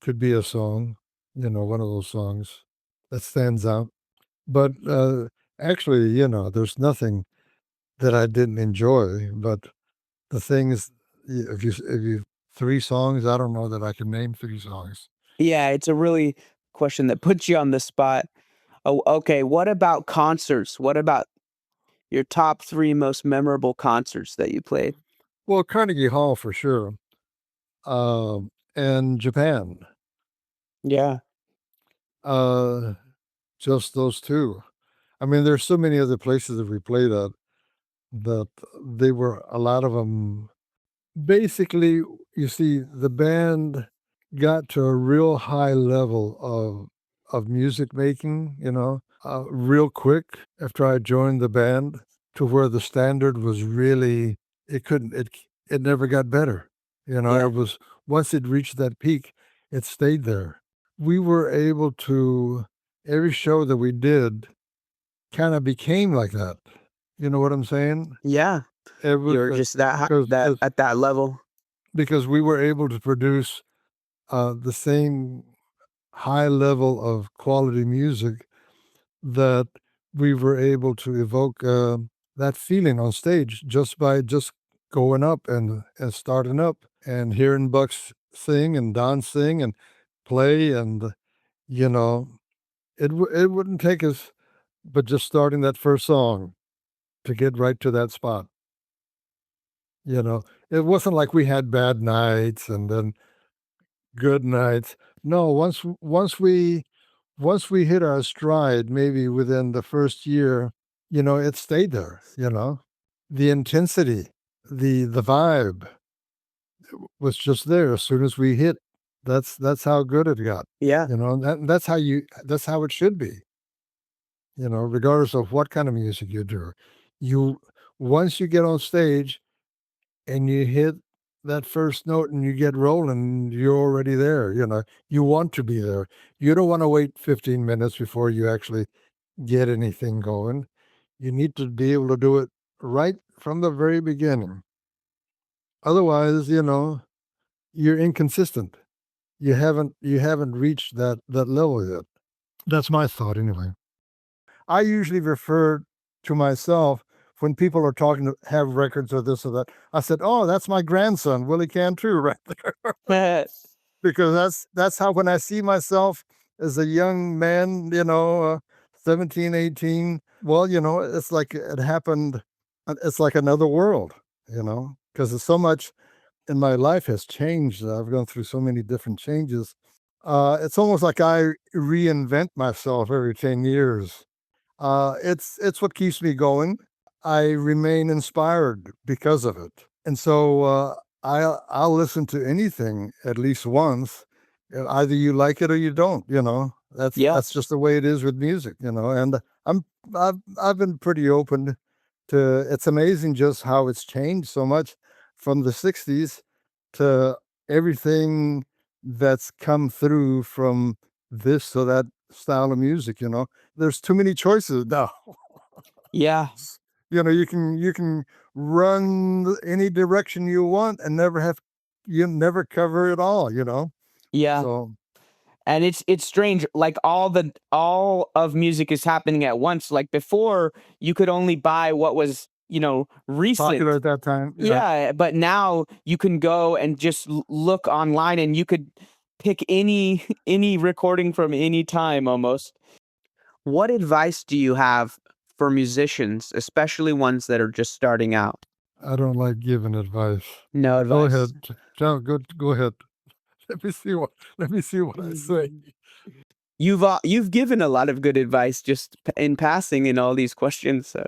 a song, one of those songs that stands out. But actually, there's nothing that I didn't enjoy. But the thing is, if you 3 songs, I don't know that I can name 3 songs. Yeah, it's a really question that puts you on the spot. Oh, okay. What about concerts? What about your top 3 most memorable concerts that you played? Well, Carnegie Hall for sure, and Japan. Yeah. Uh, just those two. I mean, there's so many other places that we played at that they were a lot of them. Basically, you see, the band got to a real high level of music making, real quick after I joined the band, to where the standard was really it never got better. Yeah. It was, once it reached that peak, it stayed there. We were able to, every show that we did kind of became like that. You know what I'm saying? Yeah. It was You're just that high, because that at that level. because we were able to produce the same high level of quality music, that we were able to evoke that feeling on stage just by just going up and starting up and hearing Bucks sing and Don sing and play, and you know it wouldn't take us but just starting that first song to get right to that spot. It wasn't like we had bad nights and then good nights. No, once we hit our stride, maybe within the first year, it stayed there. The intensity, the vibe was just there as soon as we hit. That's how good it got. Yeah. That's how it should be. Regardless of what kind of music you do. Once you get on stage and you hit that first note and you get rolling, you're already there. You want to be there. You don't want to wait 15 minutes before you actually get anything going. You need to be able to do it right from the very beginning. Otherwise, you're inconsistent. You haven't reached that level yet. That's my thought anyway. I usually refer to myself when people are talking to have records or this or that. I said, "Oh, that's my grandson, Willie Cantu, right there." Because that's how, when I see myself as a young man, 17, 18, well, it's like it happened. It's like another world, because there's so much in my life has changed. I've gone through so many different changes. It's almost like I reinvent myself every 10 years. It's what keeps me going. I remain inspired because of it. And so I'll listen to anything at least once. Either you like it or you don't. That's Yeah. that's just the way it is with music. And I've been pretty open to. It's amazing just how it's changed so much from the '60s to everything that's come through from this or that style of music. There's too many choices now. Yeah. You can run any direction you want and you never cover it all. Yeah. So And it's strange, like all of music is happening at once. Like before, you could only buy what was, recent. popular at that time. Yeah, but now you can go and just look online and you could pick any any recording from any time almost. What advice do you have for musicians, especially ones that are just starting out? I don't like giving advice. No Go advice. ahead. John, go ahead. Let me see what I say. You've given a lot of good advice just in passing in all these questions. So.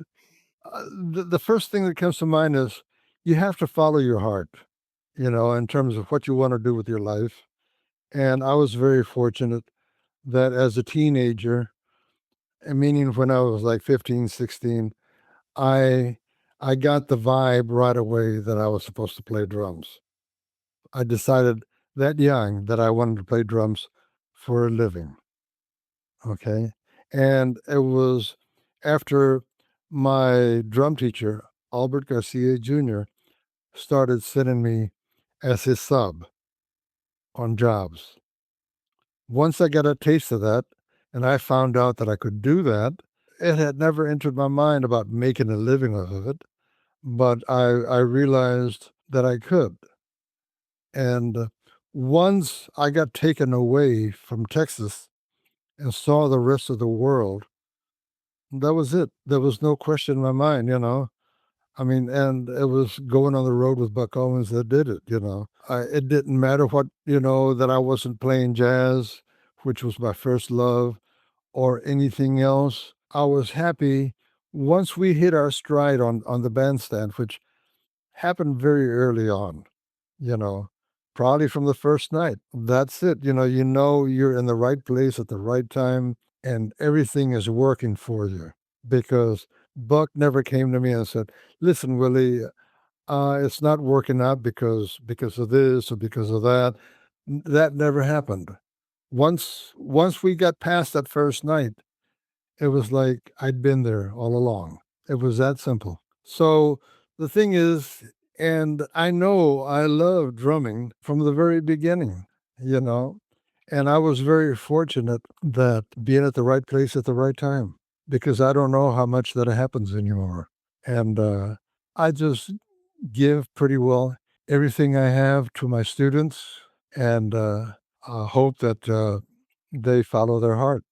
The first thing that comes to mind is you have to follow your heart, in terms of what you want to do with your life. And I was very fortunate that as a teenager, and meaning when I was like 15, 16, I I got the vibe right away that I was supposed to play drums. I decided that young that I wanted to play drums for a living. Okay. And it was after my drum teacher, Albert Garcia Jr., started sending me as his sub on jobs. Once I got a taste of that and I found out that I could do that, it had never entered my mind about making a living out of it, but I realized that I could. And once I got taken away from Texas and saw the rest of the world, that was it. There was no question in my mind, I mean, and it was going on the road with Buck Owens that did it, it didn't matter what, that I wasn't playing jazz, which was my first love, or anything else. I was happy once we hit our stride on the bandstand, which happened very early on, probably from the first night. That's it. You're in the right place at the right time and everything is working for you, because Buck never came to me and said, "Listen, Willie, it's not working out because of this or because of that." That never happened. Once we got past that first night, it was like I'd been there all along. It was that simple. So the thing is, and I know I love drumming from the very beginning, you know, and I was very fortunate that being at the right place at the right time, because I don't know how much that happens anymore. And I just give pretty well everything I have to my students, and I hope that they follow their heart.